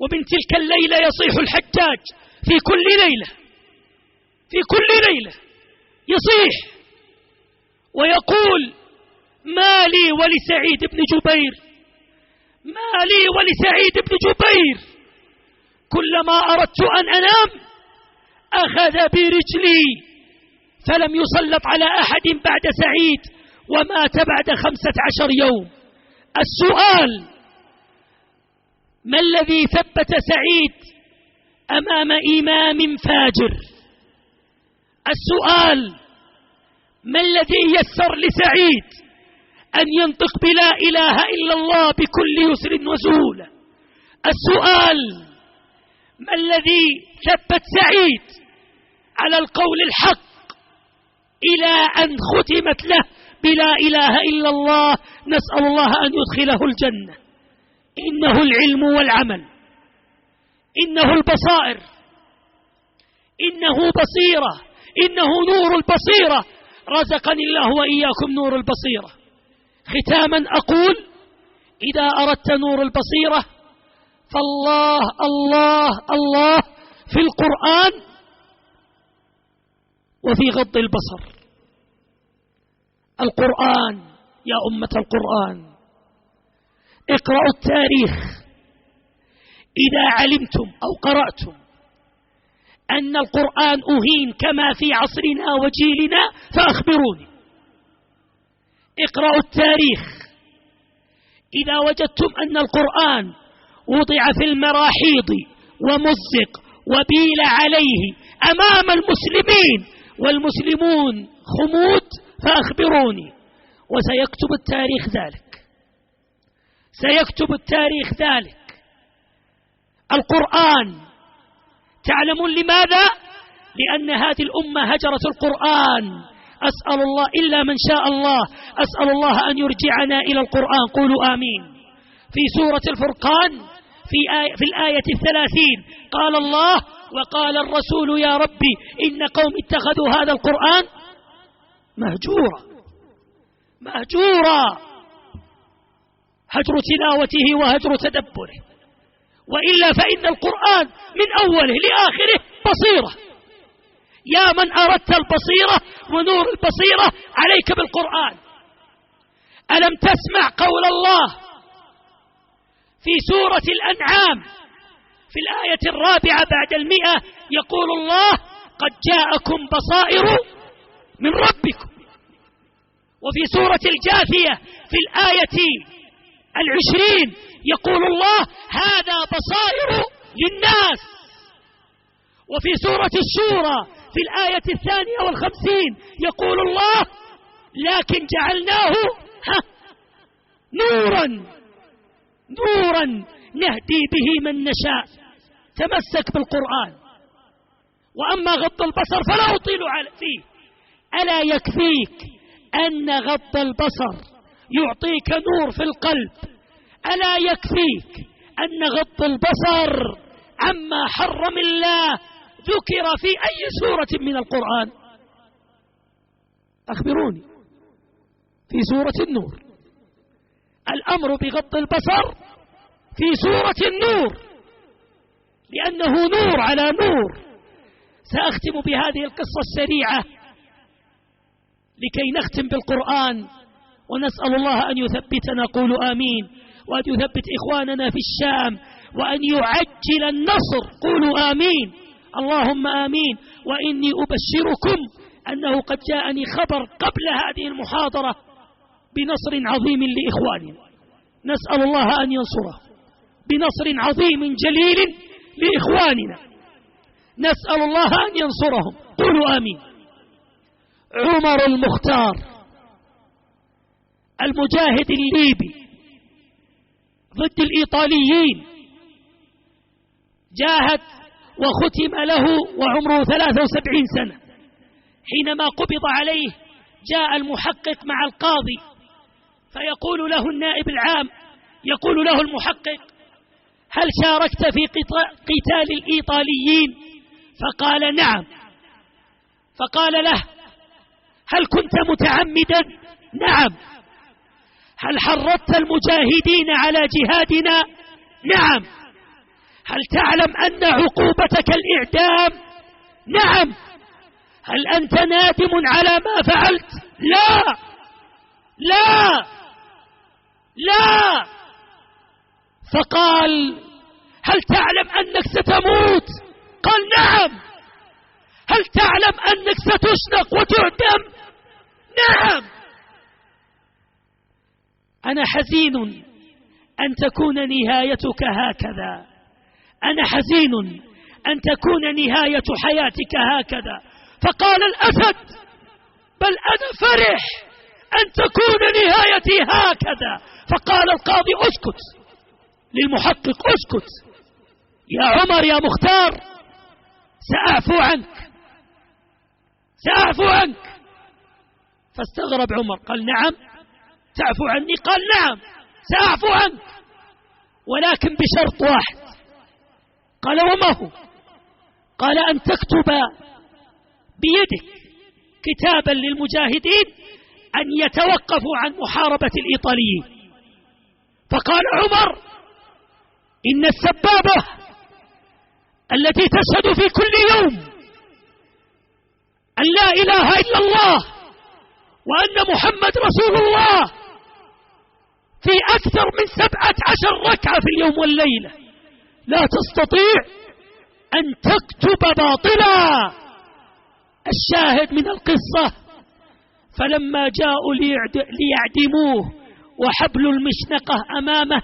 ومن تلك الليلة يصيح الحجاج في كل ليلة يصيح ويقول ما لي ولسعيد بن جبير كلما أردت أن أنام أخذ برجلي فلم يسلط على أحد بعد سعيد ومات بعد 15 يوم. السؤال ما الذي ثبت سعيد أمام إمام فاجر؟ السؤال ما الذي يسر لسعيد أن ينطق بلا إله إلا الله بكل يسر وسهولة؟ السؤال ما الذي ثبت سعيد على القول الحق إلى أن ختمت له بلا إله إلا الله؟ نسأل الله أن يدخله الجنة. إنه العلم والعمل، إنه البصائر، إنه بصيرة، إنه نور البصيرة. رزقني الله وإياكم نور البصيرة. ختاما أقول إذا أردت نور البصيرة فالله الله الله في القرآن وفي غض البصر. القرآن يا أمة القرآن اقرأوا التاريخ. إذا علمتم أو قرأتم أن القرآن أهين كما في عصرنا وجيلنا فأخبروني. اقرأوا التاريخ. إذا وجدتم أن القرآن وضع في المراحيض ومزق وبيل عليه أمام المسلمين والمسلمون خمود فأخبروني. وسيكتب التاريخ ذلك، سيكتب التاريخ ذلك. القرآن تعلمون لماذا؟ لأن هذه الأمة هجرت القرآن. أسأل الله إلا من شاء الله، أسأل الله أن يرجعنا إلى القرآن. قولوا آمين. في سورة الفرقان في الآية 30 قال الله وقال الرسول يا ربي إن قوم اتخذوا هذا القرآن مهجورا، هجر تلاوته وهجر تدبره. وإلا فإن القرآن من أوله لآخره بصيرة. يا من أردت البصيرة ونور البصيرة عليك بالقرآن. ألم تسمع قول الله في سورة الأنعام في الآية 4 بعد 100 يقول الله قد جاءكم بصائر من ربكم. وفي سورة الجاثية في الآية 20 يقول الله هذا بصائر للناس. وفي سورة الشورى في الآية 52 يقول الله لكن جعلناه نورا نهدي به من نشاء. تمسك بالقرآن. وأما غض البصر فلا أطيل فيه. ألا يكفيك أن غض البصر يعطيك نور في القلب؟ ألا يكفيك أن غض البصر عما حرم الله ذكر في أي سورة من القرآن؟ أخبروني. في سورة النور. الأمر بغض البصر في سورة النور لأنه نور على نور. سأختم بهذه القصة السريعة لكي نختم بالقرآن ونسأل الله أن يثبتنا، قولوا آمين، وأن يثبت إخواننا في الشام، وأن يعجل النصر، قولوا آمين، اللهم آمين. وإني أبشركم أنه قد جاءني خبر قبل هذه المحاضرة بنصر عظيم لإخواننا، نسأل الله أن ينصره بنصر عظيم جليل لإخواننا، نسأل الله أن ينصرهم، قولوا آمين. عمر المختار المجاهد الليبي ضد الإيطاليين جاهد وختم له وعمره 73 سنة. حينما قبض عليه جاء المحقق مع القاضي فيقول له النائب العام، يقول له المحقق: هل شاركت في قتال الإيطاليين؟ فقال: نعم. فقال له: هل كنت متعمدا؟ نعم. هل حرضت المجاهدين على جهادنا؟ نعم. هل تعلم أن عقوبتك الإعدام؟ نعم. هل أنت نادم على ما فعلت؟ لا لا لا. فقال: هل تعلم أنك ستموت؟ قال: نعم. هل تعلم أنك ستشنق وتعدم؟ نعم. أنا حزين أن تكون نهايتك هكذا، أنا حزين أن تكون نهاية حياتك هكذا. فقال الأسد: بل أنا فرح أن تكون نهايتي هكذا. فقال القاضي: اسكت. للمحقق: اسكت يا عمر يا مختار، سأعفو عنك، سأعفو عنك. فاستغرب عمر، قال: نعم تعفو عني؟ قال: نعم سأعفو عنك، ولكن بشرط واحد. قال: وما هو؟ قال: أن تكتب بيدك كتابا للمجاهدين أن يتوقفوا عن محاربة الإيطاليين. فقال عمر: إن السبابة التي تشهد في كل يوم أن لا إله إلا الله وأن محمد رسول الله في أكثر من 17 ركعة في اليوم والليلة لا تستطيع أن تكتب باطلا. الشاهد من القصة: فلما جاءوا ليعدموه وحبل المشنقة أمامه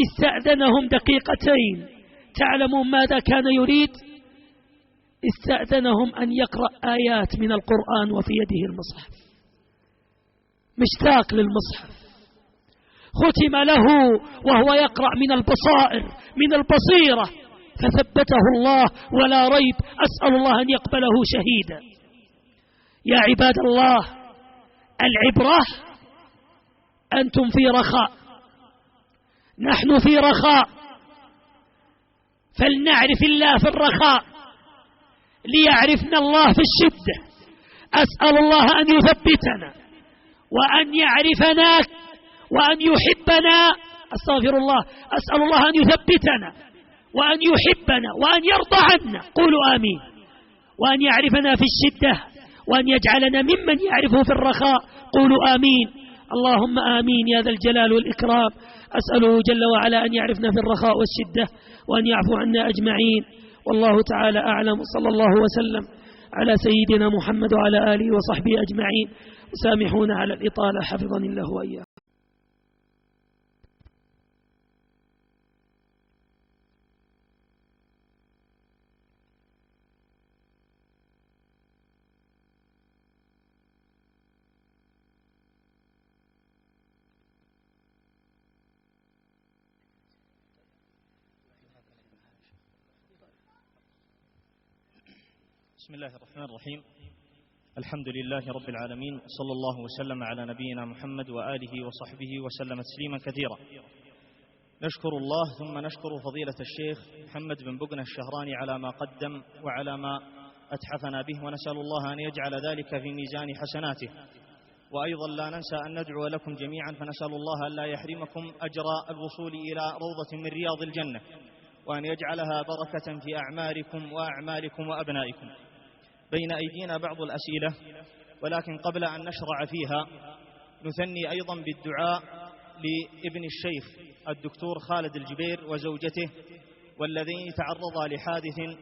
استأذنهم دقيقتين. تعلمون ماذا كان يريد؟ استأذنهم أن يقرأ آيات من القرآن وفي يده المصحف، مشتاق للمصحف. ختم له وهو يقرأ من البصائر، من البصيرة، فثبته الله ولا ريب. أسأل الله أن يقبله شهيدا. يا عباد الله، العبرة أنتم في رخاء، نحن في رخاء، فلنعرف الله في الرخاء ليعرفنا الله في الشدة. أسأل الله أن يثبتنا وأن يعرفنا وأن يحبنا. أستغفر الله. أسأل الله أن يثبتنا وأن يحبنا وأن يرضى عنا، قولوا آمين، وأن يعرفنا في الشدة وأن يجعلنا ممن يعرفه في الرخاء، قولوا آمين. اللهم آمين يا ذا الجلال والإكرام. أسأله جل وعلا أن يعرفنا في الرخاء والشدة وأن يعفو عنا أجمعين. والله تعالى أعلم. صلى الله وسلم على سيدنا محمد وعلى آله وصحبه أجمعين. سامحونا على الإطالة، حفظني الله وإياكم. بسم الله الرحمن الرحيم. الحمد لله رب العالمين، صلى الله وسلم على نبينا محمد وآله وصحبه وسلم تسليما كثيرا. نشكر الله ثم نشكر فضيلة الشيخ محمد بن بقنة الشهراني على ما قدم وعلى ما أتحفنا به، ونسأل الله أن يجعل ذلك في ميزان حسناته. وأيضا لا ننسى أن ندعو لكم جميعا، فنسأل الله أن لا يحرمكم أجر الوصول إلى روضة من رياض الجنة، وأن يجعلها بركة في أعماركم وأعمالكم وأبنائكم. بين أيدينا بعض الأسئلة، ولكن قبل أن نشرع فيها نثني أيضا بالدعاء لابن الشيخ الدكتور خالد الجبير وزوجته، والذين تعرضا لحادث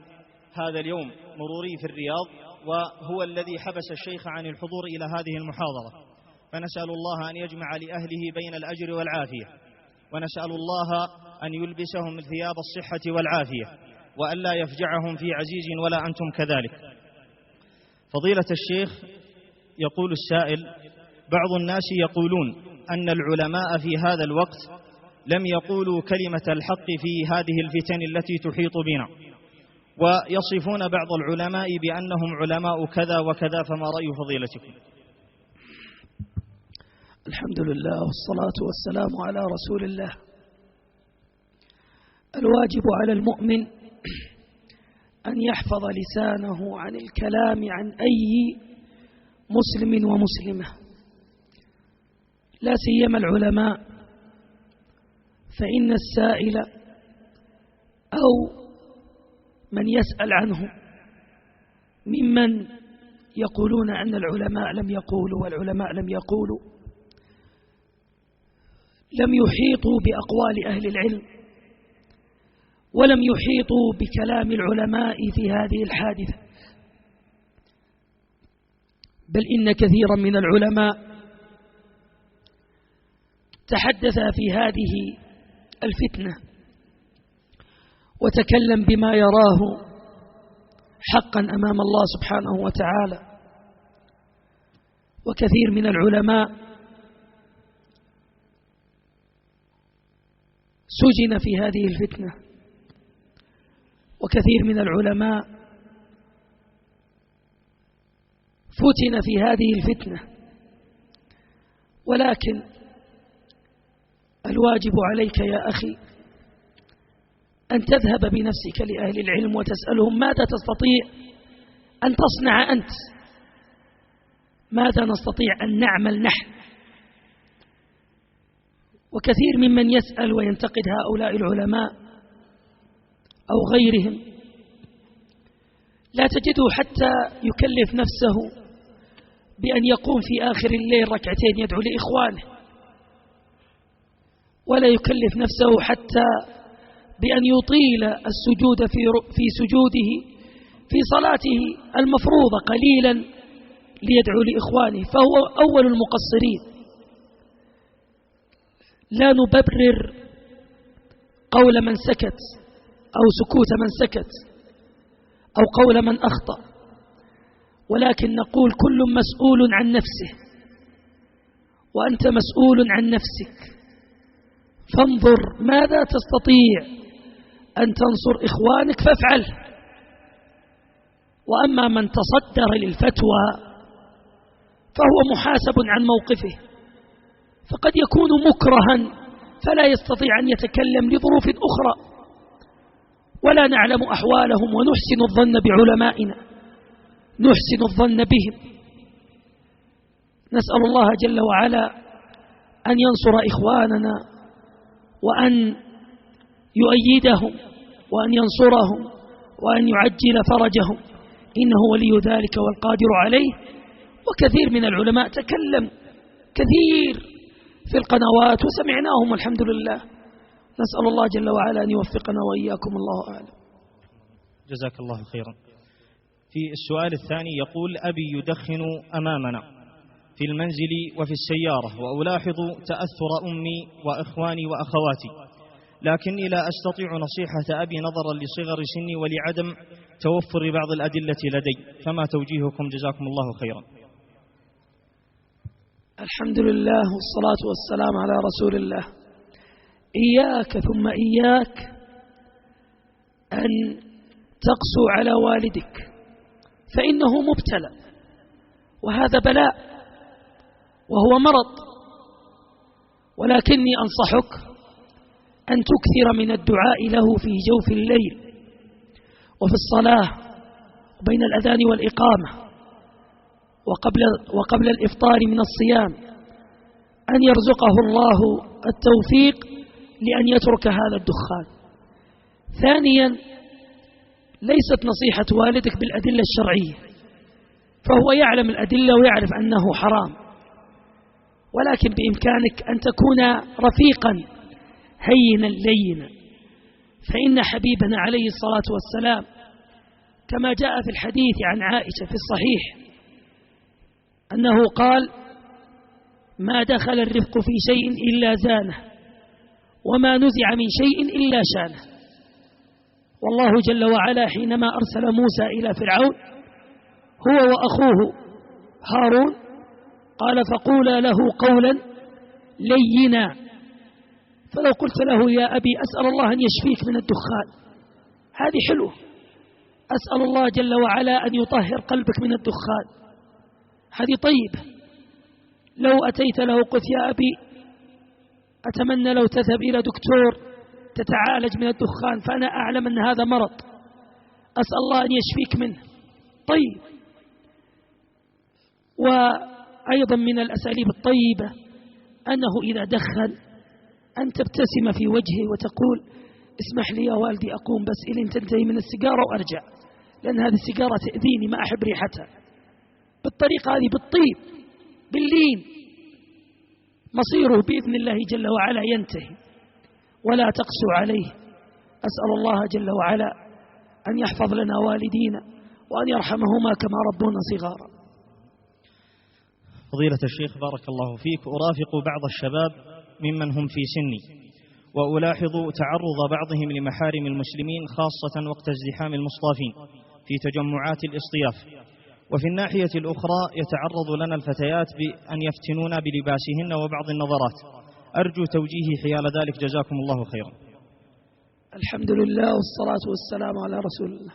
هذا اليوم مروري في الرياض، وهو الذي حبس الشيخ عن الحضور إلى هذه المحاضرة. فنسأل الله أن يجمع لأهله بين الأجر والعافية، ونسأل الله أن يلبسهم ثياب الصحة والعافية، وأن لا يفجعهم في عزيز ولا أنتم كذلك. فضيلة الشيخ، يقول السائل: بعض الناس يقولون أن العلماء في هذا الوقت لم يقولوا كلمة الحق في هذه الفتن التي تحيط بنا، ويصفون بعض العلماء بأنهم علماء كذا وكذا، فما رأي فضيلتكم؟ الحمد لله والصلاة والسلام على رسول الله. الواجب على المؤمن أن يحفظ لسانه عن الكلام عن أي مسلم ومسلمة، لا سيما العلماء، فإن السائل أو من يسأل عنه ممن يقولون أن العلماء لم يقولوا والعلماء لم يقولوا، لم يحيطوا بأقوال أهل العلم، ولم يحيطوا بكلام العلماء في هذه الحادثة، بل إن كثيرا من العلماء تحدث في هذه الفتنة وتكلم بما يراه حقا أمام الله سبحانه وتعالى. وكثير من العلماء سجن في هذه الفتنة، وكثير من العلماء فتن في هذه الفتنة. ولكن الواجب عليك يا أخي أن تذهب بنفسك لأهل العلم وتسألهم: ماذا تستطيع أن تصنع أنت؟ ماذا نستطيع أن نعمل نحن؟ وكثير ممن يسأل وينتقد هؤلاء العلماء أو غيرهم لا تجده حتى يكلف نفسه بأن يقوم في آخر الليل ركعتين يدعو لإخوانه، ولا يكلف نفسه حتى بأن يطيل السجود في سجوده في صلاته المفروضة قليلا ليدعو لإخوانه، فهو أول المقصرين. لا نبرر قول من سكت أو سكوت من سكت أو قول من أخطأ، ولكن نقول: كل مسؤول عن نفسه، وأنت مسؤول عن نفسك، فانظر ماذا تستطيع أن تنصر إخوانك فافعله. وأما من تصدر للفتوى فهو محاسب عن موقفه، فقد يكون مكرها فلا يستطيع أن يتكلم لظروف أخرى، ولا نعلم أحوالهم، ونحسن الظن بعلمائنا، نحسن الظن بهم. نسأل الله جل وعلا أن ينصر إخواننا وأن يؤيدهم وأن ينصرهم وأن يعجل فرجهم، إنه ولي ذلك والقادر عليه. وكثير من العلماء تكلم كثير في القنوات وسمعناهم والحمد لله. نسأل الله جل وعلا أن يوفقنا وإياكم، الله أعلم. جزاك الله خيرا. في السؤال الثاني يقول: أبي يدخن أمامنا في المنزل وفي السيارة، وألاحظ تأثر أمي وإخواني وأخواتي، لكني لا أستطيع نصيحة أبي نظرا لصغر سني ولعدم توفر بعض الأدلة لدي، فما توجيهكم جزاكم الله خيرا؟ الحمد لله والصلاة والسلام على رسول الله. إياك ثم إياك أن تقسو على والدك، فإنه مبتلى، وهذا بلاء وهو مرض. ولكني أنصحك أن تكثر من الدعاء له في جوف الليل وفي الصلاة وبين الأذان والإقامة وقبل الإفطار من الصيام، أن يرزقه الله التوفيق لأن يترك هذا الدخان. ثانيا، ليست نصيحة والدك بالأدلة الشرعية، فهو يعلم الأدلة ويعرف أنه حرام، ولكن بإمكانك أن تكون رفيقا هينا لينا، فإن حبيبنا عليه الصلاة والسلام كما جاء في الحديث عن عائشة في الصحيح أنه قال: ما دخل الرفق في شيء إلا زانه، وما نزع من شيء إلا شانه. والله جل وعلا حينما أرسل موسى إلى فرعون هو وأخوه هارون قال: فقولا له قولا لينا. فلو قلت له: يا أبي أسأل الله أن يشفيك من الدخان، هذه حلوة. أسأل الله جل وعلا أن يطهر قلبك من الدخان، هذه طيبة. لو أتيت له قلت: يا أبي أتمنى لو تذهب إلى دكتور تتعالج من الدخان، فأنا أعلم أن هذا مرض، أسأل الله أن يشفيك منه، طيب. وأيضا من الأساليب الطيبة أنه إذا دخن أن تبتسم في وجهه وتقول: اسمح لي يا والدي أقوم بس إلين تنتهي من السيجارة وأرجع، لأن هذه السيجارة تأذيني، ما أحب ريحتها. بالطريقة هذه، بالطيب، باللين، مصيره بإذن الله جل وعلا ينتهي. ولا تقسوا عليه. أسأل الله جل وعلا أن يحفظ لنا والدينا وأن يرحمهما كما ربونا صغارا. فضيلة الشيخ بارك الله فيك، أرافق بعض الشباب ممن هم في سني، وألاحظ تعرض بعضهم لمحارم المسلمين خاصة وقت ازدحام المصطافين في تجمعات الاصطياف، وفي الناحية الأخرى يتعرض لنا الفتيات بأن يفتنونا بلباسهن وبعض النظرات. أرجو توجيهي حيال ذلك، جزاكم الله خيرا. الحمد لله والصلاة والسلام على رسول الله.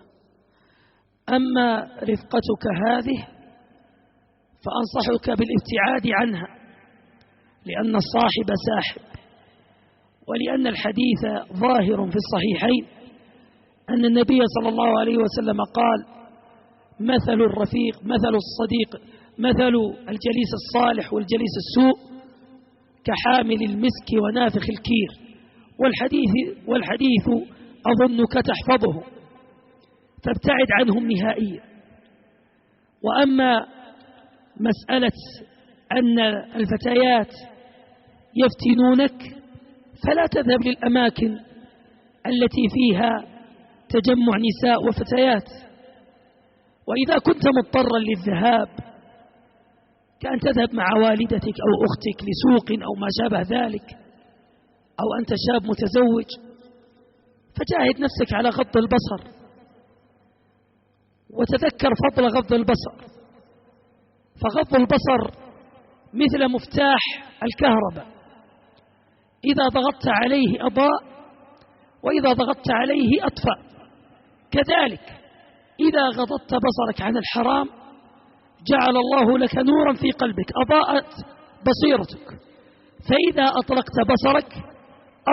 أما رفقتك هذه فأنصحك بالابتعاد عنها، لأن الصاحب ساحب، ولأن الحديث ظاهر في الصحيحين أن النبي صلى الله عليه وسلم قال: مثل الرفيق، مثل الصديق، مثل الجليس الصالح والجليس السوء كحامل المسك ونافخ الكير. والحديث أظنك تحفظه، فابتعد عنهم نهائيا. وأما مسألة أن الفتيات يفتنونك فلا تذهب للأماكن التي فيها تجمع نساء وفتيات. وإذا كنت مضطرا للذهاب كأن تذهب مع والدتك أو أختك لسوق أو ما شابه ذلك، أو أنت شاب متزوج، فجاهد نفسك على غض البصر، وتذكر فضل غض البصر. فغض البصر مثل مفتاح الكهرباء، إذا ضغطت عليه أضاء، وإذا ضغطت عليه أطفأ. كذلك إذا غضضت بصرك عن الحرام جعل الله لك نورا في قلبك، أضاءت بصيرتك، فإذا أطلقت بصرك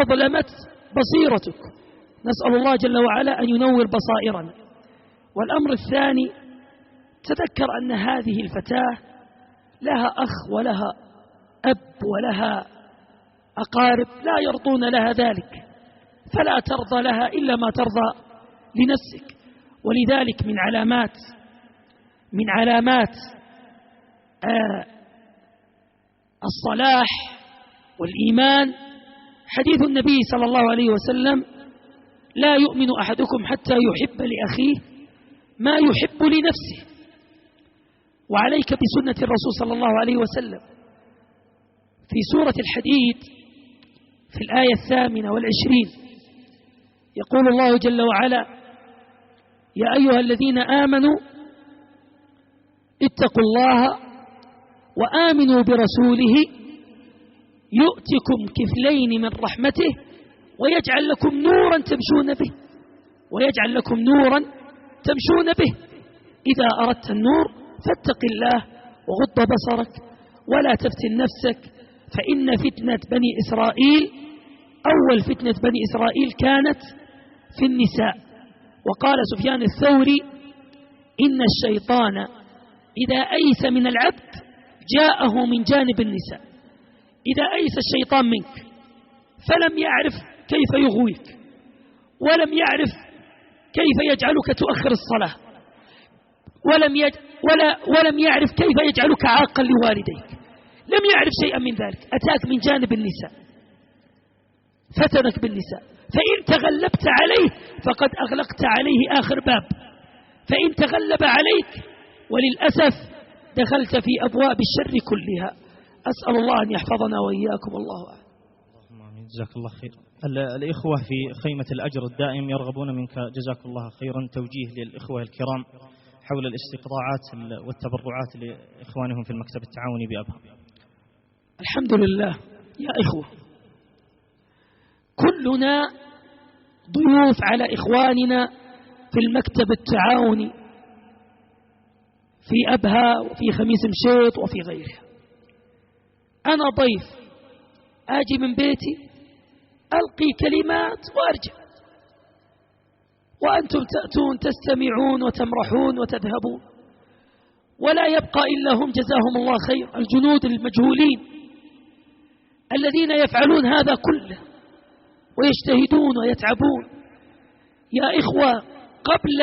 أظلمت بصيرتك. نسأل الله جل وعلا أن ينور بصائرنا. والأمر الثاني، تذكر أن هذه الفتاة لها أخ ولها أب ولها أقارب لا يرضون لها ذلك، فلا ترضى لها إلا ما ترضى لنفسك. ولذلك من علامات الصلاح والإيمان حديث النبي صلى الله عليه وسلم: لا يؤمن أحدكم حتى يحب لأخيه ما يحب لنفسه. وعليك بسنة الرسول صلى الله عليه وسلم. في سورة الحديد في الآية 28 يقول الله جل وعلا: يا أيها الذين آمنوا اتقوا الله وآمنوا برسوله يؤتكم كفلين من رحمته ويجعل لكم نورا تمشون به، ويجعل لكم نورا تمشون به. إذا أردت النور فاتق الله وغض بصرك ولا تفتن نفسك، فإن فتنة بني إسرائيل، أول فتنة بني إسرائيل كانت في النساء. وقال سفيان الثوري: إن الشيطان إذا أيس من العبد جاءه من جانب النساء. إذا أيس الشيطان منك فلم يعرف كيف يغويك، كيف يجعلك تؤخر الصلاة، ولم يعرف كيف يجعلك عاقا لوالديك. لم يعرف شيئا من ذلك، أتاك من جانب النساء، فتنك بالنساء، فإن تغلبت عليه فقد أغلقت عليه آخر باب، فإن تغلب عليك وللأسف دخلت في أبواب الشر كلها. أسأل الله أن يحفظنا وإياكم، والله أعلم. اللهم آمين. جزاك الله خير. الإخوة في خيمة الأجر الدائم يرغبون منك جزاك الله خيرا توجيه للإخوة الكرام حول الاستقطاعات والتبرعات لإخوانهم في المكتب التعاوني بأبها. الحمد لله يا إخوة، كلنا ضيوف على إخواننا في المكتب التعاوني في أبها وفي خميس مشيط وفي غيرها. أنا ضيف، آجي من بيتي ألقي كلمات وأرجع، وأنتم تأتون تستمعون وتمرحون وتذهبون، ولا يبقى إلا هم جزاهم الله خير، الجنود المجهولين الذين يفعلون هذا كله ويجتهدون ويتعبون. يا إخوة، قبل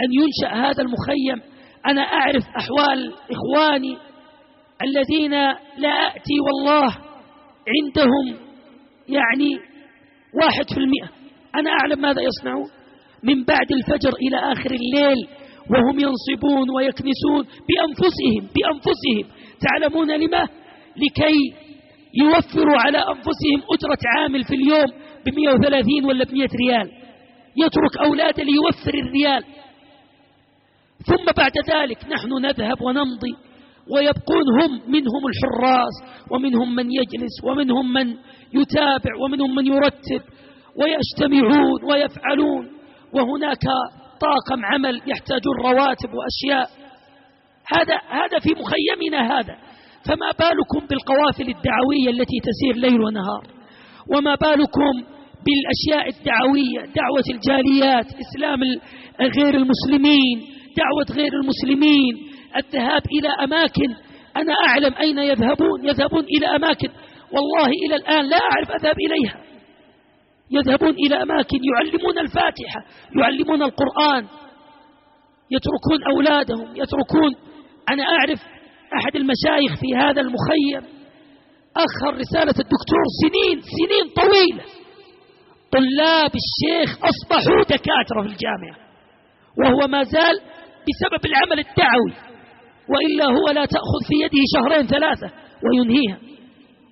أن ينشأ هذا المخيم أنا أعرف أحوال إخواني الذين لا أأتي والله عندهم يعني 1%، أنا أعلم ماذا يصنعون من بعد الفجر إلى آخر الليل وهم ينصبون ويكنسون بأنفسهم. تعلمون لما؟ لكي يوفروا على أنفسهم أجرة عامل في اليوم ب130 ولا ب100 ريال، يترك أولاده ليوفر الريال، ثم بعد ذلك نحن نذهب ونمضي، ويبقون هم منهم الحراس ومنهم من يجلس ومنهم من يتابع ومنهم من يرتب، ويجتمعون ويفعلون، وهناك طاقم عمل يحتاجون رواتب وأشياء. هذا في مخيمنا هذا، فما بالكم بالقوافل الدعوية التي تسير ليل ونهار، وما بالكم بالأشياء الدعوية، دعوة الجاليات، إسلام غير المسلمين، دعوة غير المسلمين، الذهاب إلى أماكن أنا أعلم أين يذهبون إلى أماكن والله إلى الآن لا أعرف أذهب إليها. يذهبون إلى أماكن يعلمون الفاتحة، يعلمون القرآن، يتركون أولادهم، أنا أعرف أحد المشايخ في هذا المخيم أخر رسالة الدكتور سنين طويلة، طلاب الشيخ أصبحوا دكاترة في الجامعة، وهو ما زال بسبب العمل الدعوي، وإلا هو لا تأخذ في يده 2-3 وينهيها،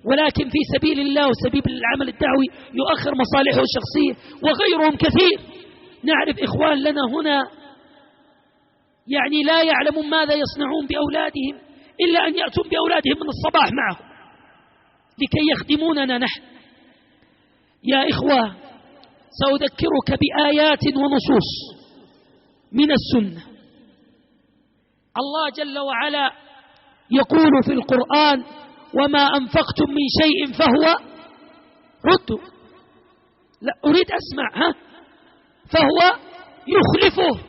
ولكن في سبيل الله وسبيل العمل الدعوي يؤخر مصالحه الشخصية، وغيرهم كثير. نعرف إخوان لنا هنا يعني لا يعلمون ماذا يصنعون بأولادهم إلا أن يأتون بأولادهم من الصباح معهم لكي يخدموننا نحن. يا إخوة، سأذكرك بآيات ونصوص من السنة. الله جل وعلا يقول في القرآن: وما أنفقتم من شيء فهو ردوا. لا أريد أسمع فهو يخلفه.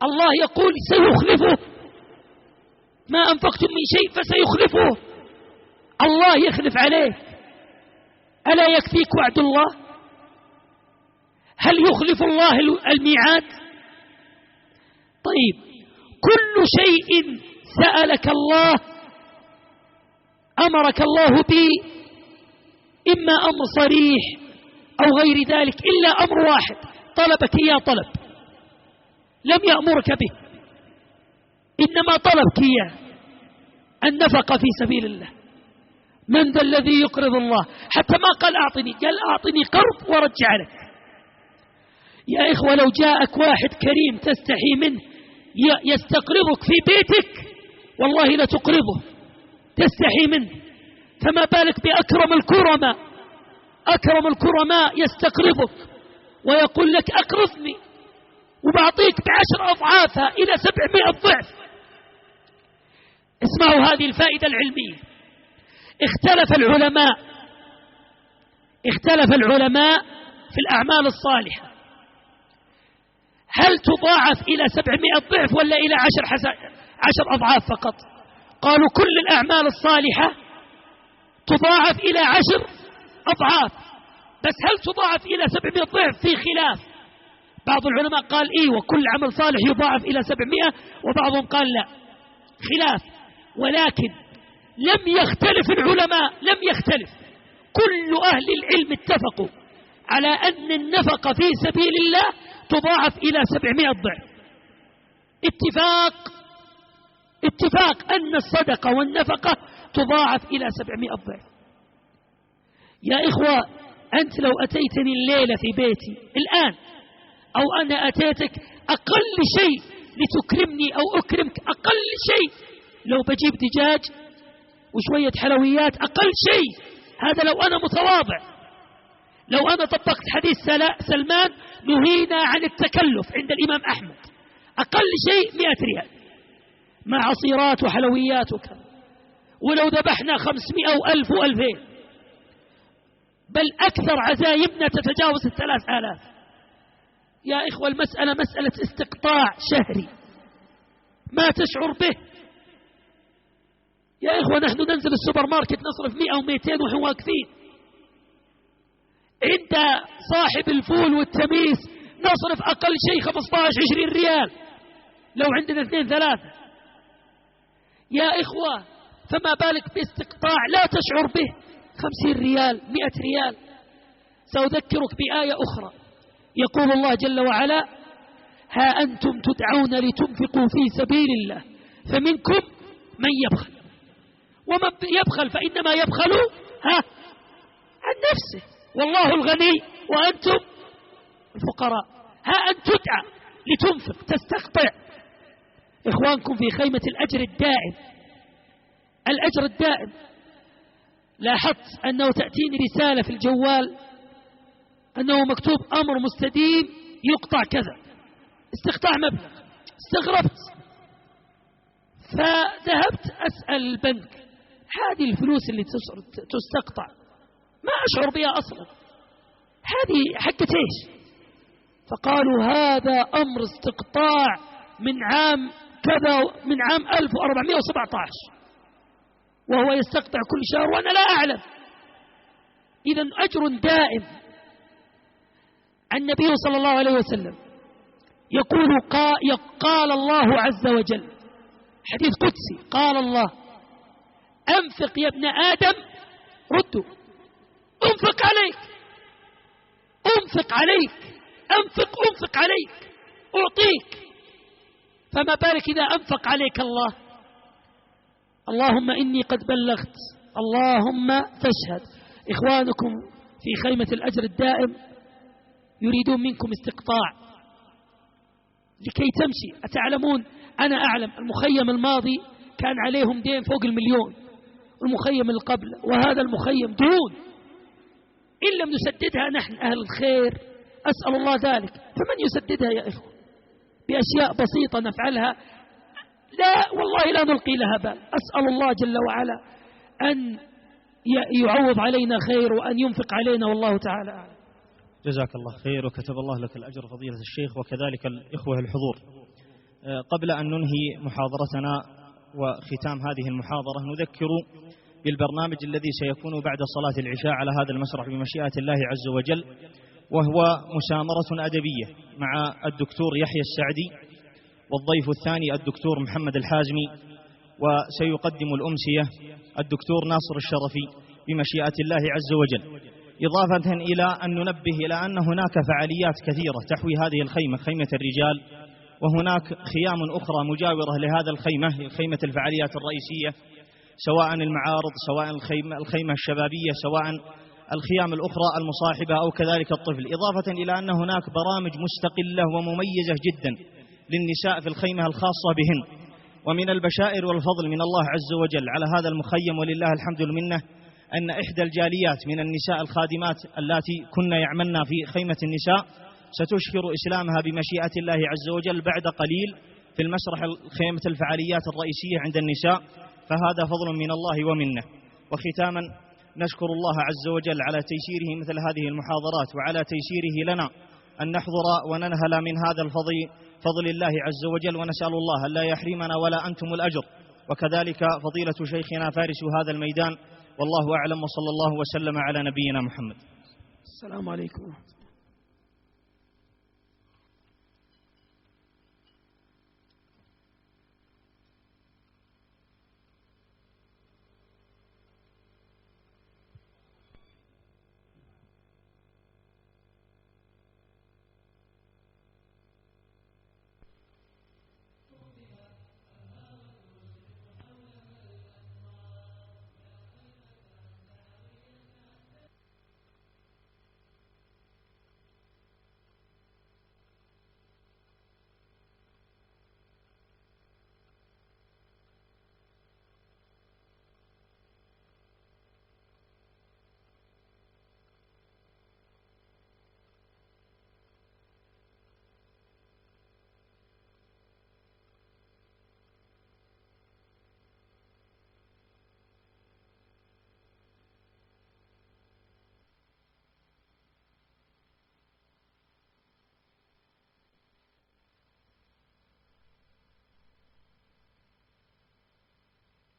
الله يقول سيخلفه، ما أنفقتم من شيء فسيخلفه، الله يخلف عليه. ألا يكفيك وعد الله؟ هل يخلف الله الميعاد؟ طيب، كل شيء سألك الله أمرك الله به، إما أمر صريح أو غير ذلك، إلا أمر واحد طلبك إياه طلب، لم يأمرك به، إنما طلبك إياه النفقة في سبيل الله. من ذا الذي يقرض الله؟ حتى ما قال أعطني، قال أعطني قرض ورجع لك. يا إخوة، لو جاءك واحد كريم تستحي منه يستقرضك في بيتك والله لا تقرضه، تستحي منه، فما بالك بأكرم الكرماء. أكرم الكرماء يستقرضك ويقول لك أقرضني، وبعطيك ب10 أضعافها إلى 700 ضعف. اسمعوا هذه الفائدة العلمية. اختلف العلماء في الأعمال الصالحة، هل تضاعف إلى 700 ضعف ولا إلى 10 أضعاف فقط؟ قالوا كل الأعمال الصالحة تضاعف إلى 10 أضعاف، بس هل تضاعف إلى 700 ضعف؟ في خلاف. بعض العلماء قال وكل عمل صالح يضاعف إلى 700، وبعضهم قال لا، خلاف. ولكن لم يختلف العلماء، لم يختلف، كل أهل العلم اتفقوا على أن النفقة في سبيل الله تضاعف إلى 700 ضعف. اتفاق أن الصدقة والنفقة تضاعف إلى 700 ضعف. يا إخوة، أنت لو أتيتني الليلة في بيتي الآن، أو أنا أتيتك، أقل شيء لتكرمني أو أكرمك، أقل شيء لو بجيب دجاج وشوية حلويات، أقل شيء، هذا لو أنا متواضع. لو أنا طبقت حديث سلمان نهينا عن التكلف عند الإمام أحمد، أقل شيء 100 ريال مع عصيرات وحلويات وكذا. ولو ذبحنا 500 و1000 و2000، بل أكثر عزايمنا تتجاوز 3000. يا إخوة، المسألة مسألة استقطاع شهري ما تشعر به. يا إخوة، نحن ننزل السوبر ماركت نصرف 100 و200 ونحن واقفين. عند صاحب الفول والتميس نصرف أقل شيء 15-20 ريال لو عندنا 2-3. يا إخوة، فما بالك باستقطاع لا تشعر به، 50 ريال 100 ريال. سأذكرك بآية أخرى، يقول الله جل وعلا: ها أنتم تدعون لتنفقوا في سبيل الله فمنكم من يبخل، ومن يبخل فإنما يبخل عن نفسه، والله الغني وأنتم الفقراء. ها أنت تدعى لتنفق، تستقطع. إخوانكم في خيمة الأجر الدائم، الأجر الدائم، لاحظت أنه تأتيني رسالة في الجوال أنه مكتوب أمر مستديم يقطع كذا، استقطاع مبلغ. استغربت، فذهبت أسأل البنك: هذه الفلوس اللي تستقطع ما أشعر بها أصلا، هذه حقت إيش؟ فقالوا: هذا أمر استقطاع من عام كذا، من عام 1417، وهو يستقطع كل شهر وأنا لا أعلم. إذن أجر دائم. النبي صلى الله عليه وسلم يقول: قال الله عز وجل، حديث قدسي، قال الله: أنفق يا ابن آدم ردوا، أنفق عليك، أنفق عليك، أنفق عليك، أعطيك. فما بالك إذا أنفق عليك الله؟ اللهم إني قد بلغت، اللهم فاشهد. إخوانكم في خيمة الأجر الدائم يريدون منكم استقطاع لكي تمشي. أتعلمون، أنا أعلم المخيم الماضي كان عليهم دين فوق 1,000,000، المخيم اللي قبل، وهذا المخيم دون. إن لم نسددها نحن أهل الخير، أسأل الله ذلك، فمن يسددها يا إخوة؟ بأشياء بسيطة نفعلها، لا والله لا نلقي لها بال. أسأل الله جل وعلا أن يعوض علينا خير وأن ينفق علينا، والله تعالى أعلم. جزاك الله خير وكتب الله لك الأجر فضيلة الشيخ، وكذلك الإخوة الحضور. قبل أن ننهي محاضرتنا وختام هذه المحاضرة، نذكر بالبرنامج الذي سيكون بعد صلاة العشاء على هذا المسرح بمشيئة الله عز وجل، وهو مسامرة أدبية مع الدكتور يحيى السعدي، والضيف الثاني الدكتور محمد الحازمي، وسيقدم الأمسية الدكتور ناصر الشرفي بمشيئة الله عز وجل. إضافة إلى أن ننبه إلى أن هناك فعاليات كثيرة تحوي هذه الخيمة، خيمة الرجال، وهناك خيام أخرى مجاورة لهذا الخيمة، خيمة الفعاليات الرئيسية، سواء المعارض، سواء الخيمة الشبابية، سواء الخيام الأخرى المصاحبة، أو كذلك الطفل. إضافة إلى أن هناك برامج مستقلة ومميزة جدا للنساء في الخيمة الخاصة بهن. ومن البشائر والفضل من الله عز وجل على هذا المخيم ولله الحمد والمنة أن إحدى الجاليات من النساء الخادمات التي كنا يعملن في خيمة النساء ستشهر إسلامها بمشيئة الله عز وجل بعد قليل في المسرح خيمة الفعاليات الرئيسية عند النساء، فهذا فضل من الله ومنه. وختاما نشكر الله عز وجل على تيسيره مثل هذه المحاضرات، وعلى تيسيره لنا أن نحضر وننهل من هذا فضل الله عز وجل، ونسأل الله ألا يحرمنا ولا أنتم الأجر. وكذلك فضيلة شيخنا فارس هذا الميدان، والله أعلم، وصلى الله وسلم على نبينا محمد. السلام عليكم.